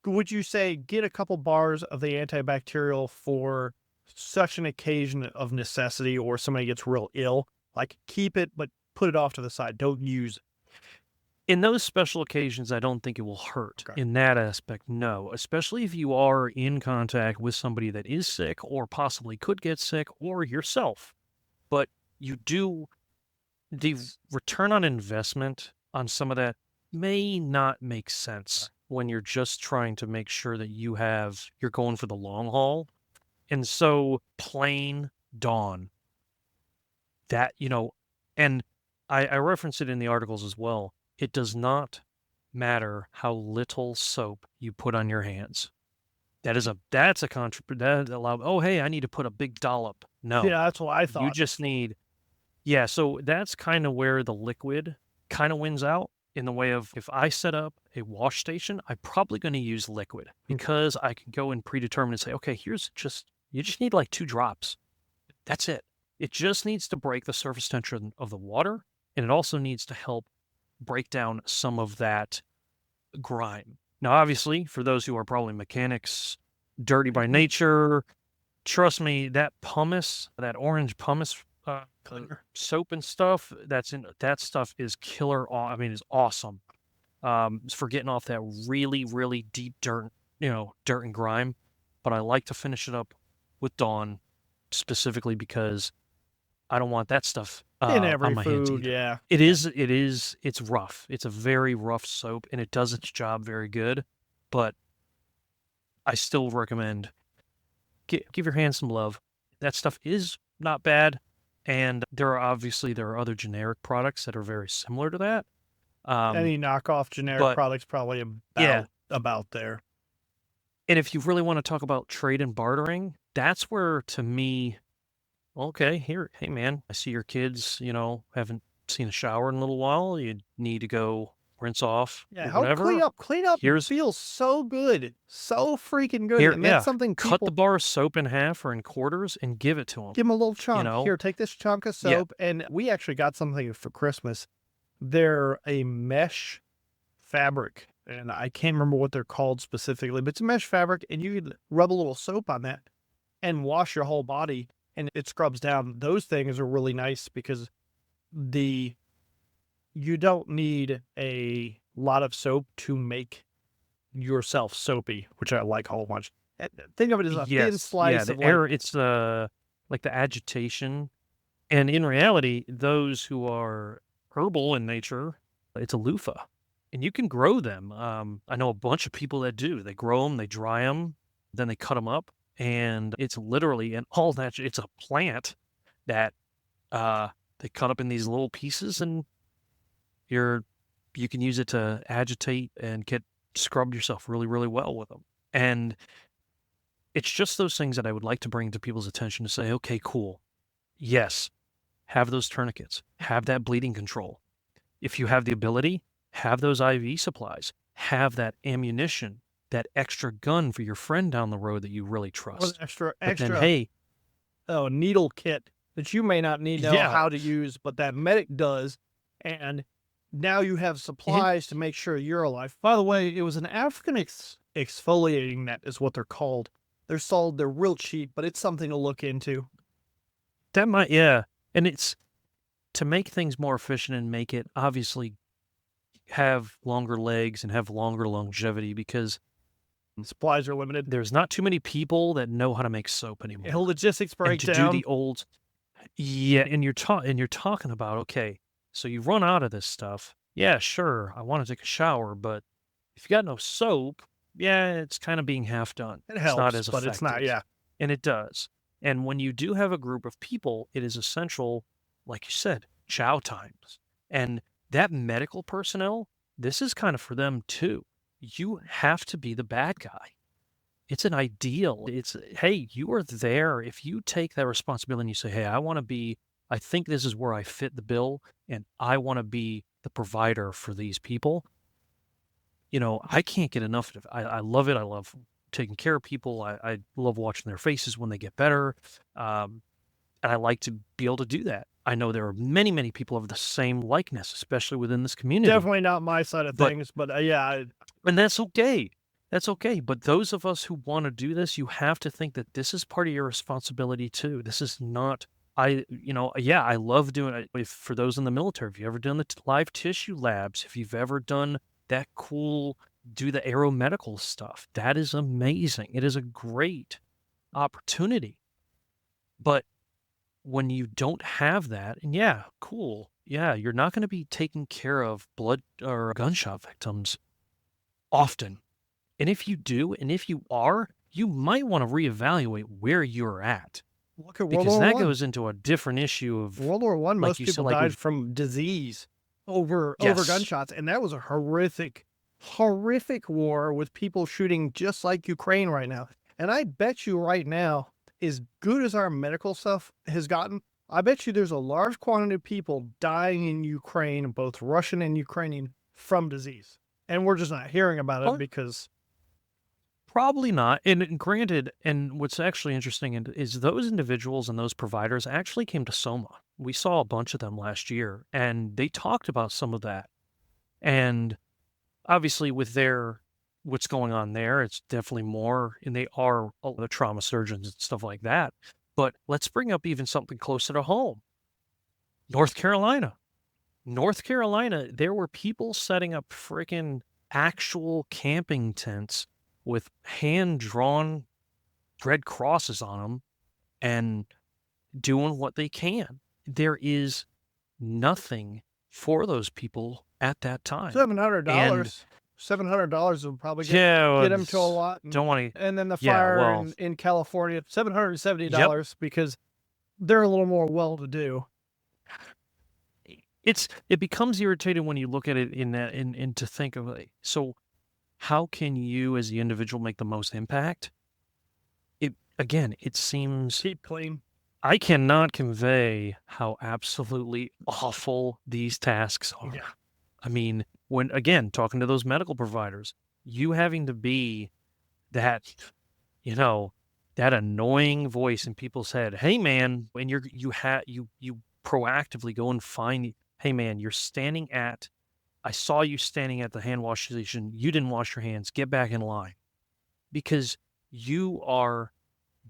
Would you say get a couple bars of the antibacterial for such an occasion of necessity or somebody gets real ill? Like keep it, but put it off to the side. Don't use it. in those special occasions, I don't think it will hurt. Okay. In that aspect, no. Especially if you are in contact with somebody that is sick or possibly could get sick or yourself. But you do, the return on investment on some of that may not make sense when you're just trying to make sure that you're going for the long haul. And so plain Dawn, that, and I reference it in the articles as well. It does not matter how little soap you put on your hands. That's a that allow. Oh, hey, I need to put a big dollop. No, Yeah, that's what I you thought. just need. Yeah, so that's kind of where the liquid kind of wins out in the way of if I set up a wash station, I'm probably going to use liquid Okay. because I can go and predetermine and say, okay, you just need like 2 drops. That's it. It just needs to break the surface tension of the water, and it also needs to help break down some of that grime. Now, obviously, for those who are probably mechanics, dirty by nature, trust me, that pumice, that orange pumice Cleaner. soap and stuff that stuff is I mean, is awesome. For getting off that really, really deep dirt, dirt and grime. But I like to finish it up with Dawn specifically because I don't want that stuff In every on my hands food, either. yeah. It's rough. It's a very rough soap and it does its job very good, but I still recommend give your hands some love. That stuff is not bad, and there are other generic products that are very similar to that. Um, Any knockoff generic but products probably yeah, about there. and if you really want to talk about trade and bartering, that's where to me, okay, here, hey man, I see your kids, haven't seen a shower in a little while. You need to go rinse off Yeah, or help clean whatever. up. Clean up Here's feels so good. So freaking good. here, And that's yeah, something cut the people bar of soap in half or in quarters and give it to them. give them a little You chunk. know, Here, take this chunk of yeah, soap. And we actually got something for Christmas. They're a mesh fabric. And I can't remember what they're called specifically, but it's a mesh fabric. And you can rub a little soap on that and wash your whole body. And it scrubs down. Those things are really nice because the you don't need a lot of soap to make yourself soapy, which I like a whole bunch. Think of it as a thin yes, yeah. slice of The like, air, it's like the agitation. And in reality, those who are herbal in nature, it's a loofah, and you can grow them. I know a bunch of people that do. They grow them, they dry them, then they cut them up, and it's literally an all natural. It's a plant that uh, they cut up in these little pieces, and you're you can use it to agitate and get scrubbed yourself really, really well with them. And it's just those things that I would like to bring to people's attention to say, okay, cool. Yes, have those tourniquets, have that bleeding control. If you have the ability, have those IV supplies, have that ammunition, that extra gun for your friend down the road that you really or trust. extra, But then, extra hey, needle kit that you may not need to know yeah, how to use, but that medic does. And now you have it, supplies to make sure you're alive. By the way, it was an African exfoliating net, is what they're called. They're sold, they're real cheap, but it's something to look into. that might, yeah. And it's to make things more efficient and make it obviously have longer legs and have longer longevity because Supplies are limited. there's not too many people that know how to make soap And anymore. logistics And to do breakdown. the old, yeah, and you're talking about, okay, so you run out of this stuff. Yeah, sure, I want to take a shower, but if you got no soap, yeah, it's kind of being half done. It It's not helps, as but it's not, effective. yeah. And it does. And when you do have a group of people, it is essential, like you said, chow times. And that medical personnel, this is kind of for them too. You have to be the bad guy. It's an ideal. It's, hey, you are there. If you take that responsibility and you say, hey, I think this is where I fit the bill and I want to be the provider for these people. I can't get enough of it. I love it. I love taking care of people. I love watching their faces when they get better. Um, and I like to be able to do that. I know there are many, many people of the same likeness, especially within this community. Definitely not my side of But things, but yeah, and that's okay. That's okay. But those of us who want to do this, you have to think that this is part of your responsibility too. This is not, yeah, I love doing it. If for those in the military, if you've ever done the live tissue labs, if you've ever done that cool, do the aeromedical stuff, that is amazing. It is a great opportunity. But when you don't have that, and yeah, cool. Yeah, you're not going to be taking care of blood or gunshot victims often. And if you do, and if you are, you might want to reevaluate where you're at look at World because War that One. goes into a different issue of, World War One, like most you said, people like died with, from disease over yes, gunshots, and that was a horrific horrific war with people shooting just like Ukraine right now. And I bet you right now, as good as our medical stuff has gotten, I bet you there's a large quantity of people dying in Ukraine, both Russian and Ukrainian, from disease. And we're just not hearing about it Oh, because probably not. And granted, and what's actually interesting is those individuals and those providers actually came to Soma. We saw a bunch of them last year, and they talked about some of that. And obviously, with their what's going on there, it's definitely more, and they are all the trauma surgeons and stuff like that. But let's bring up even something closer to home. North Carolina. North Carolina, there were people setting up freaking actual camping tents with hand-drawn red crosses on them and doing what they can. There is nothing for those people at that time. And $700 will probably yeah, well, get them to a lot. don't want to. And then the Yeah, fire well, in California, yep. $770 because they're a little more well-to-do. It becomes irritating when you look at it in that and to think of like, so how can you as the individual make the most impact? It seems Keep clean. I cannot convey how absolutely awful these tasks are. Yeah. I mean, when again talking to those medical providers, you having to be that, that annoying voice in people's head. Hey man, when you proactively go and find, hey man, I saw you standing at the hand wash station. You didn't wash your hands. Get back in line because you are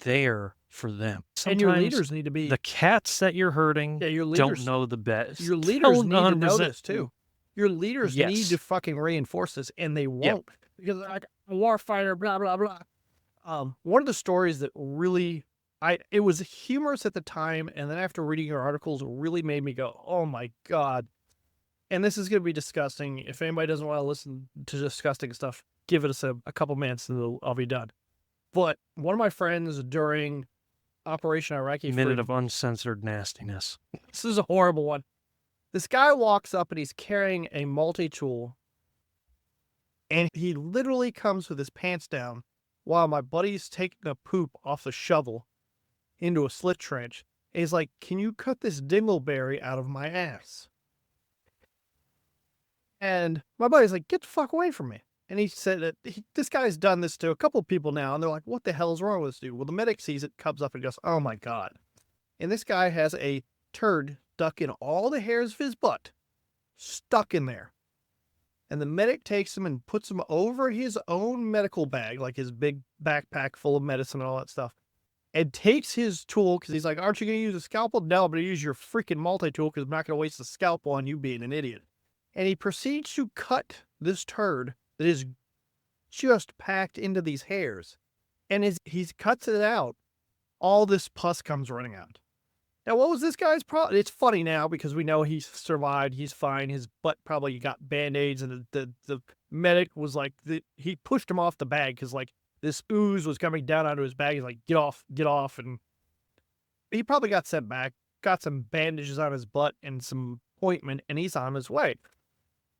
there for them. And your Sometimes leaders need to be the cats that you're hurting your don't leaders know the best. your leaders Don't need to know 100%. this too. Your leaders need Yes. to fucking reinforce this, and they Yep. won't because like a warfighter, blah blah blah. One of the stories that really it was humorous at the time, and then after reading your articles, it really made me go, "Oh my god!" And this is going to be disgusting. If anybody doesn't want to listen to disgusting stuff, give it a couple minutes, and I'll be done. But one of my friends during Operation Iraqi Minute Freedom, of uncensored nastiness. this is a horrible one. This guy walks up and he's carrying a multi-tool, and he literally comes with his pants down while my buddy's taking a poop off the shovel into a slit trench. And he's like, "Can you cut this dingleberry out of my ass?" And my buddy's like, "Get the fuck away from me." And he said that this guy's done this to a couple of people now, and they're like, "What the hell is wrong with this dude?" Well, the medic sees it, comes up and goes, "Oh my god." And this guy has a turd stuck in all the hairs of his butt, stuck in there. And the medic takes him and puts him over his own medical bag, like his big backpack full of medicine and all that stuff, and takes his tool because he's like, "Aren't you going to use a scalpel?" "No, I'm going to use your freaking multi-tool because I'm not going to waste the scalpel on you being an idiot." And he proceeds to cut this turd that is just packed into these hairs. And as he cuts it out, all this pus comes running out. Now, what was this guy's problem? It's funny now because we know he survived. He's fine. His butt probably got Band-Aids, and the medic was like, he pushed him off the bag because like this ooze was coming down onto his bag. He's like, get off. And he probably got sent back, got some bandages on his butt and some ointment, and he's on his way.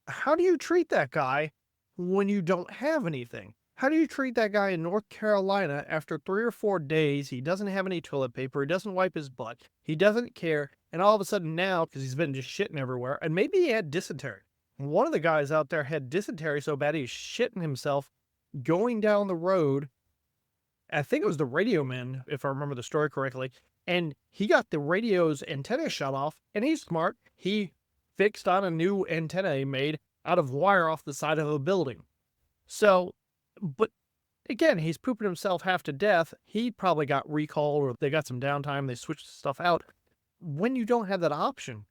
How do you treat that guy when you don't have anything? How do you treat that guy in North Carolina after 3 or 4 days? He doesn't have any toilet paper. He doesn't wipe his butt. He doesn't care. And all of a sudden now, because he's been just shitting everywhere, and maybe he had dysentery. One of the guys out there had dysentery so bad he's shitting himself going down the road. I think it was the radio man, if I remember the story correctly. And he got the radio's antenna shut off, and he's smart. He fixed on a new antenna he made out of wire off the side of a building. So, but again, he's pooping himself half to death. He probably got recalled or they got some downtime. They switched stuff out. When you don't have that option,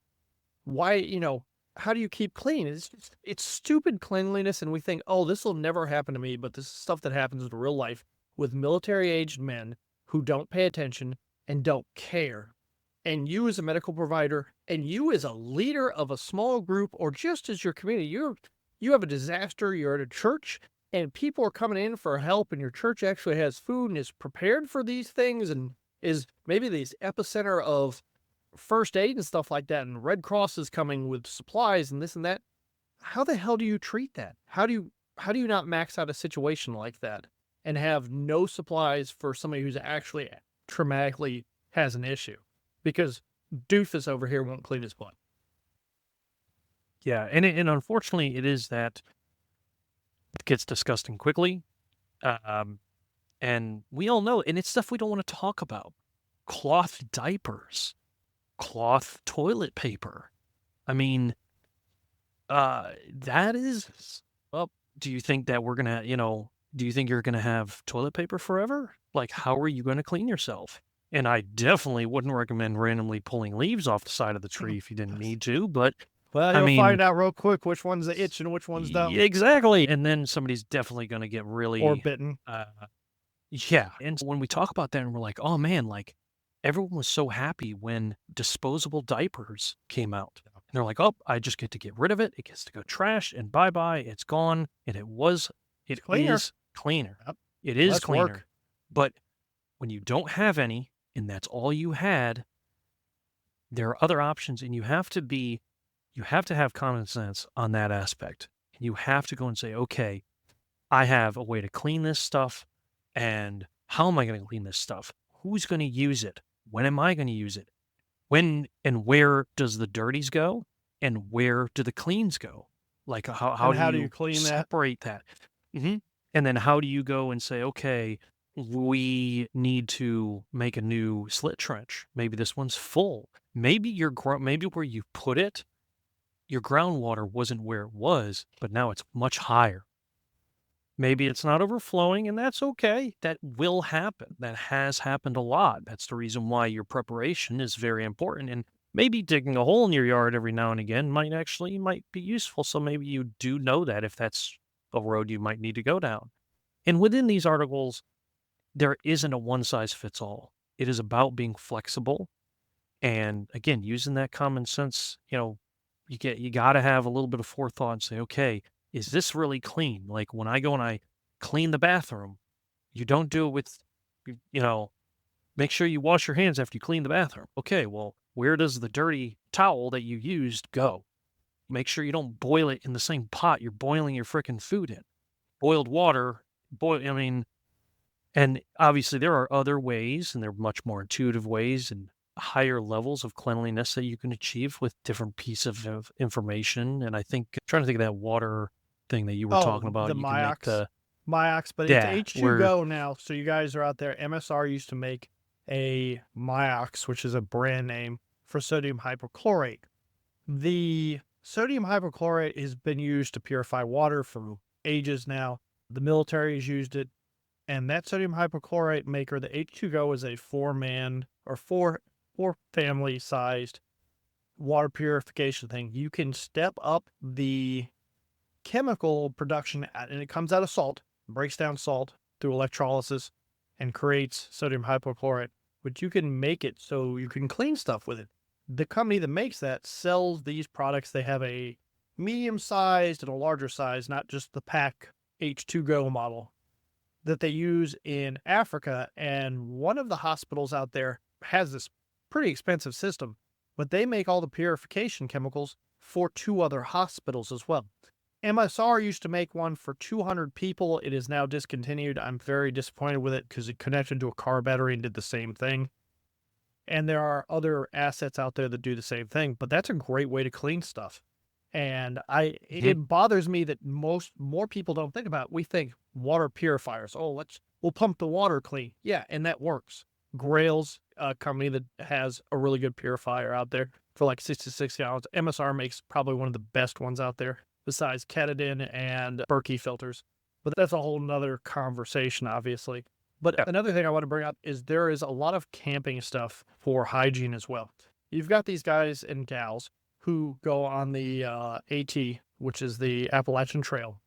why, how do you keep clean? It's stupid cleanliness. And we think, oh, this will never happen to me. But this is stuff that happens in real life with military aged men who don't pay attention and don't care. And you as a medical provider and you as a leader of a small group or just as your community, you have a disaster, you're at a church and people are coming in for help and your church actually has food and is prepared for these things and is maybe these epicenter of first aid and stuff like that. And Red Cross is coming with supplies and this and that. How the hell do you treat that? How do how do you not max out a situation like that and have no supplies for somebody who's actually traumatically has an issue? Because doofus over here won't clean his butt. Yeah, and unfortunately, it is that it gets disgusting quickly, um, and we all know, and it's stuff we don't want to talk about. Cloth diapers, cloth toilet paper. I mean, that is. Well, do you think that we're gonna, do you think you're gonna have toilet paper forever? Like, how are you gonna clean yourself? And I definitely wouldn't recommend randomly pulling leaves off the side of the tree if you didn't need to. But Well, I you'll mean, find out real quick which one's the itch and which ones don't, exactly. And then somebody's definitely gonna get or really, bitten. uh, yeah. And when we talk about that, and we're like, oh man, like everyone was so happy when disposable diapers came out. And they're like, oh, I just get to get rid of it. It gets to go trash and bye bye. It's gone. And It's it cleaner. is cleaner. Yep. It is Less cleaner. work. But when you don't have any and that's all you had, there are other options. And you have to have common sense on that aspect. And you have to go and say, okay, I have a way to clean this stuff. And how am I going to clean this stuff? Who's going to use it? When am I going to use it? When and where does the dirties go? And where do the cleans go? Like, how And do how do you you clean that? separate that? Hmm. And then how do you go and say, okay, we need to make a new slit trench. Maybe this one's full. Maybe maybe where you put it, your groundwater wasn't where it was, but now it's much higher. Maybe it's not overflowing, and that's okay. That will happen. That has happened a lot. That's the reason why your preparation is very important. And maybe digging a hole in your yard every now and again might be useful. So maybe you do know that if that's a road you might need to go down. And within these articles, there isn't a one size fits all. It is about being flexible and again, using that common sense, you got to have a little bit of forethought and say, okay, is this really clean? Like when I go and I clean the bathroom, you don't do it with, you know, make sure you wash your hands after you clean the bathroom. Okay, well, where does the dirty towel that you used go? Make sure you don't boil it in the same pot you're boiling your frickin' food in. Boiled water, I mean, and obviously, there are other ways, and they're much more intuitive ways and higher levels of cleanliness that you can achieve with different pieces of information. And I think, trying to think of that water thing that you were talking Oh, about, the you can make Myox, but it's yeah, where H2Go now. So you guys are out there. MSR used to make a Myox, which is a brand name for sodium hypochlorite. The sodium hypochlorite has been used to purify water for ages now. The military has used it. And that sodium hypochlorite maker, the H2Go, is a four-man or four family sized water purification thing. You can step up the chemical production, and it comes out of salt, breaks down salt through electrolysis, and creates sodium hypochlorite, but you can make it so you can clean stuff with it. The company that makes that sells these products. They have a medium sized and a larger size, not just the pack H2Go model that they use in Africa. And one of the hospitals out there has this pretty expensive system, but they make all the purification chemicals for two other hospitals as well. MSR used to make one for 200 people. It is now discontinued. I'm very disappointed with it because it connected to a car battery and did the same thing. And there are other assets out there that do the same thing, but that's a great way to clean stuff. And Mhm. it bothers me that more people don't think about it. We think water purifiers. Oh, we'll pump the water clean. Yeah, and that works. Grail's a company that has a really good purifier out there for like 66 gallons. MSR makes probably one of the best ones out there besides Katadyn and Berkey filters. But that's a whole nother conversation, obviously. But Yeah. another thing I want to bring up is there is a lot of camping stuff for hygiene as well. You've got these guys and gals who go on the AT, which is the Appalachian Trail,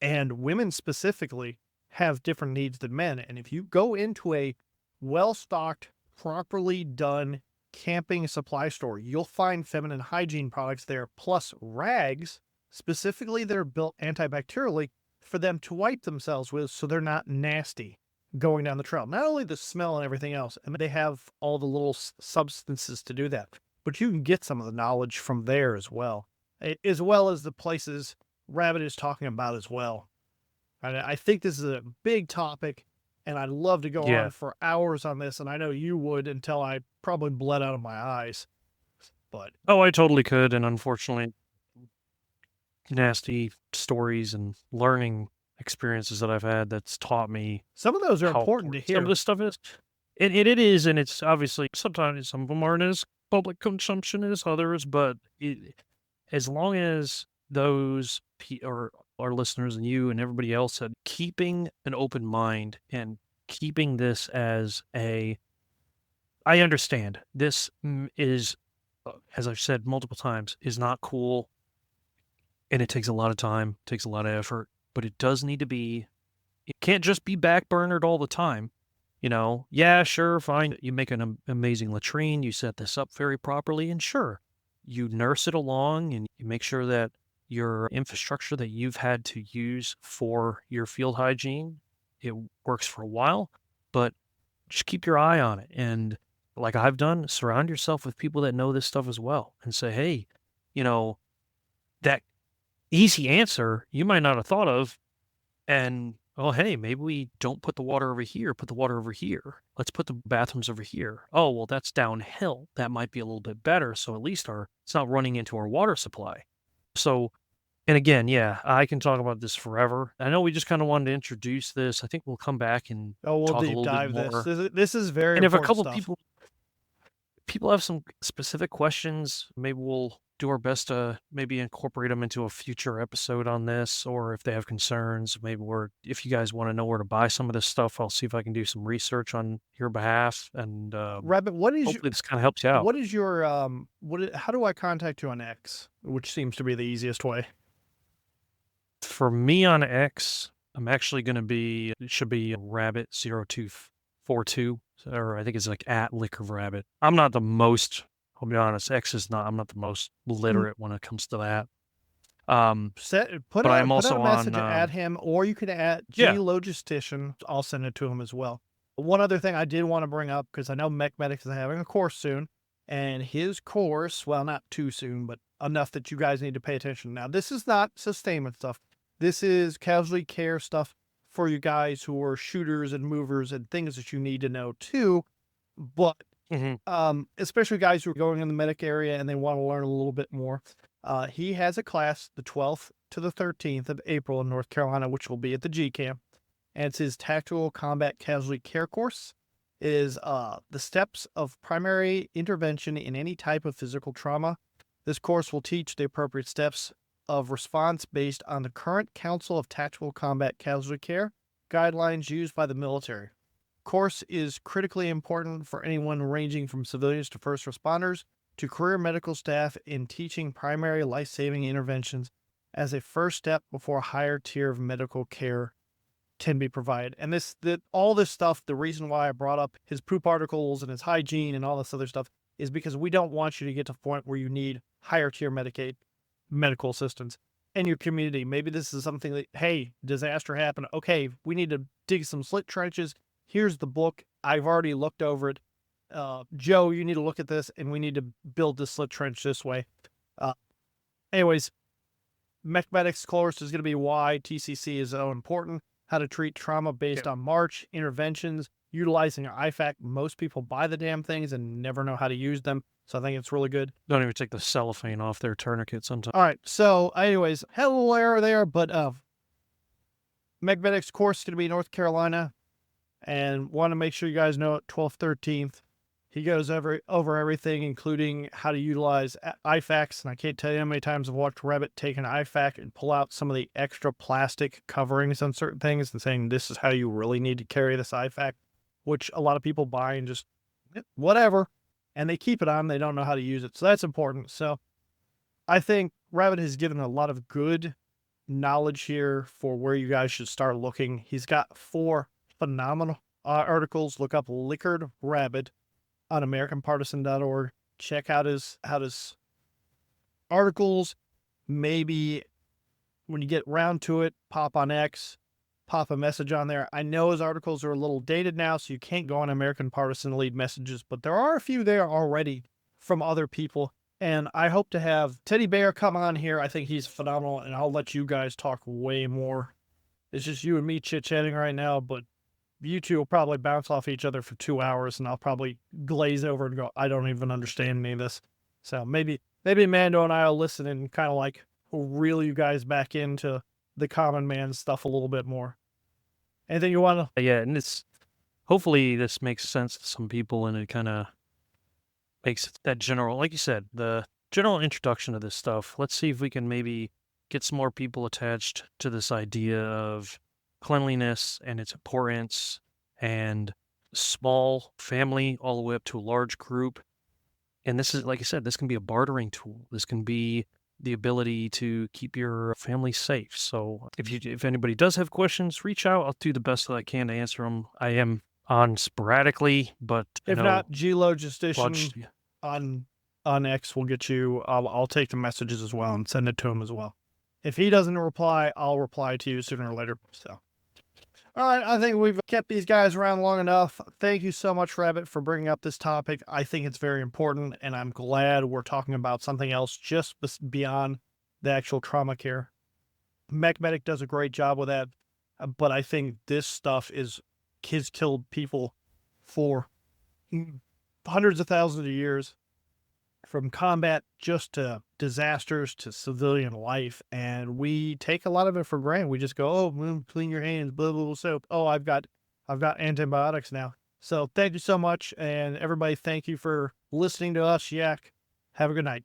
and women specifically have different needs than men. And if you go into a well stocked, properly done camping supply store, you'll find feminine hygiene products there, plus rags specifically that are built antibacterially for them to wipe themselves with so they're not nasty going down the trail. Not only the smell and everything else, and they have all the little substances to do that, but you can get some of the knowledge from there as well as the places Rabbit is talking about as well. And I think this is a big topic, and I'd love to go Yeah. on for hours on this, and I know you would until I probably bled out of my eyes. But Oh, I totally could, and unfortunately, nasty stories and learning experiences that I've had that's taught me some of those are how important to important some of hear. this stuff is. It is, and it's obviously sometimes some of them aren't as public consumption as others, but as long as those or our listeners and you and everybody else had keeping an open mind and keeping this as a I understand this is as I've said multiple times is not cool and it takes a lot of time, takes a lot of effort, but it does need to be it can't just be backburnered all the time. You know, yeah, sure, fine. You make an amazing latrine, you set this up very properly, and sure, you nurse it along and you make sure that your infrastructure that you've had to use for your field hygiene, it works for a while, but just keep your eye on it. And like I've done, surround yourself with people that know this stuff as well and say, hey, you know, that easy answer you might not have thought of and, oh, hey, maybe we don't put the water over here, put the water over here. Let's put the bathrooms over here. Oh, well, that's downhill. That might be a little bit better. So at least it's not running into our water supply. So, and again, yeah, I can talk about this forever. I know we just kind of wanted to introduce this. I think we'll come back and Oh, we'll talk a deep little bit dive this. more. This is very And if a important couple stuff. people have some specific questions, maybe we'll do our best to maybe incorporate them into a future episode on this, or if they have concerns, maybe if you guys want to know where to buy some of this stuff, I'll see if I can do some research on your behalf, and Rabbit, hopefully this kind of helps you out. what is your how do I contact you on X, which seems to be the easiest way? For me on X, I'm actually going to be, it should be rabbit0242, or I think it's like at Liquor Rabbit. I'm not the most, I'll be honest, X is not, I'm not the most literate when it comes to that. But I'm Put out also a on, message at him, or you could add G yeah, Logistician. I'll send it to him as well. One other thing I did want to bring up, because I know Mech Medics is having a course soon, and his course, well, not too soon, but enough that you guys need to pay attention. Now, this is not sustainment stuff. This is casualty care stuff for you guys who are shooters and movers and things that you need to know too. But hmm especially guys who are going in the medic area and they want to learn a little bit more. He has a class the 12th to the 13th of April in North Carolina, which will be at the G Camp. And it's his Tactical Combat Casualty Care course. It is the steps of primary intervention in any type of physical trauma. This course will teach the appropriate steps of response based on the current Council of Tactical Combat Casualty Care guidelines used by the military. Course is critically important for anyone ranging from civilians to first responders to career medical staff in teaching primary life-saving interventions as a first step before a higher tier of medical care can be provided. And all this stuff, the reason why I brought up his poop articles and his hygiene and all this other stuff is because we don't want you to get to the point where you need higher tier medical assistance in your community. Maybe this is something that, hey, disaster happened. Okay, we need to dig some slit trenches. Here's the book. I've already looked over it. Joe, you need to look at this, and we need to build this slit trench this way. Anyways, Mech Medics course is going to be why TCC is so important, how to treat trauma based on March, interventions, utilizing IFAC. Most people buy the damn things and never know how to use them, so I think it's really good. don't even take the cellophane off their tourniquet sometimes. All right, so anyways, hello there, but Mech Medics course is going to be North Carolina, and want to make sure you guys know it, 12th, 13th. He goes over everything, including how to utilize IFACs. And I can't tell you how many times I've watched Rabbit take an IFAC and pull out some of the extra plastic coverings on certain things and saying, this is how you really need to carry this IFAC, which a lot of people buy and just whatever. And they keep it on. They don't know how to use it. So that's important. So I think Rabbit has given a lot of good knowledge here for where you guys should start looking. He's got 4 phenomenal articles. Look up Liquored Rabbit on AmericanPartisan.org. Check out his articles. Maybe when you get round to it, pop on X, pop a message on there. I know his articles are a little dated now, so you can't go on American Partisan lead messages, but there are a few there already from other people And I hope to have Teddy Bear come on here. I think he's phenomenal, and I'll let you guys talk way more. It's just you and me chit-chatting right now, but you two will probably bounce off each other for 2 hours, and I'll probably glaze over and go, I don't even understand any of this. So maybe Mando and I will listen and kind of like reel you guys back into the common man stuff a little bit more. Anything you want to? Yeah, and it's hopefully this makes sense to some people, and it kind of makes that general, like you said, the general introduction to this stuff. Let's see if we can maybe get some more people attached to this idea of cleanliness and its importance, and small family all the way up to a large group. And this is, like I said, this can be a bartering tool. This can be the ability to keep your family safe. So if anybody does have questions, reach out. I'll do the best that I can to answer them. I am on sporadically, but I If know not, G Logistician Lodge- on X will get you. I'll take the messages as well and send it to him as well. If he doesn't reply, I'll reply to you sooner or later. So, all right, I think we've kept these guys around long enough. Thank you so much, Rabbit, for bringing up this topic. I think it's very important, and I'm glad we're talking about something else just beyond the actual trauma care. MechMedic does a great job with that, but I think this stuff has killed people for hundreds of thousands of years, from combat just to disasters to civilian life, and we take a lot of it for granted. We just go, oh, clean your hands, blah blah blah soap. Oh, I've got antibiotics now. So thank you so much, and everybody, thank you for listening to us yak. Have a good night.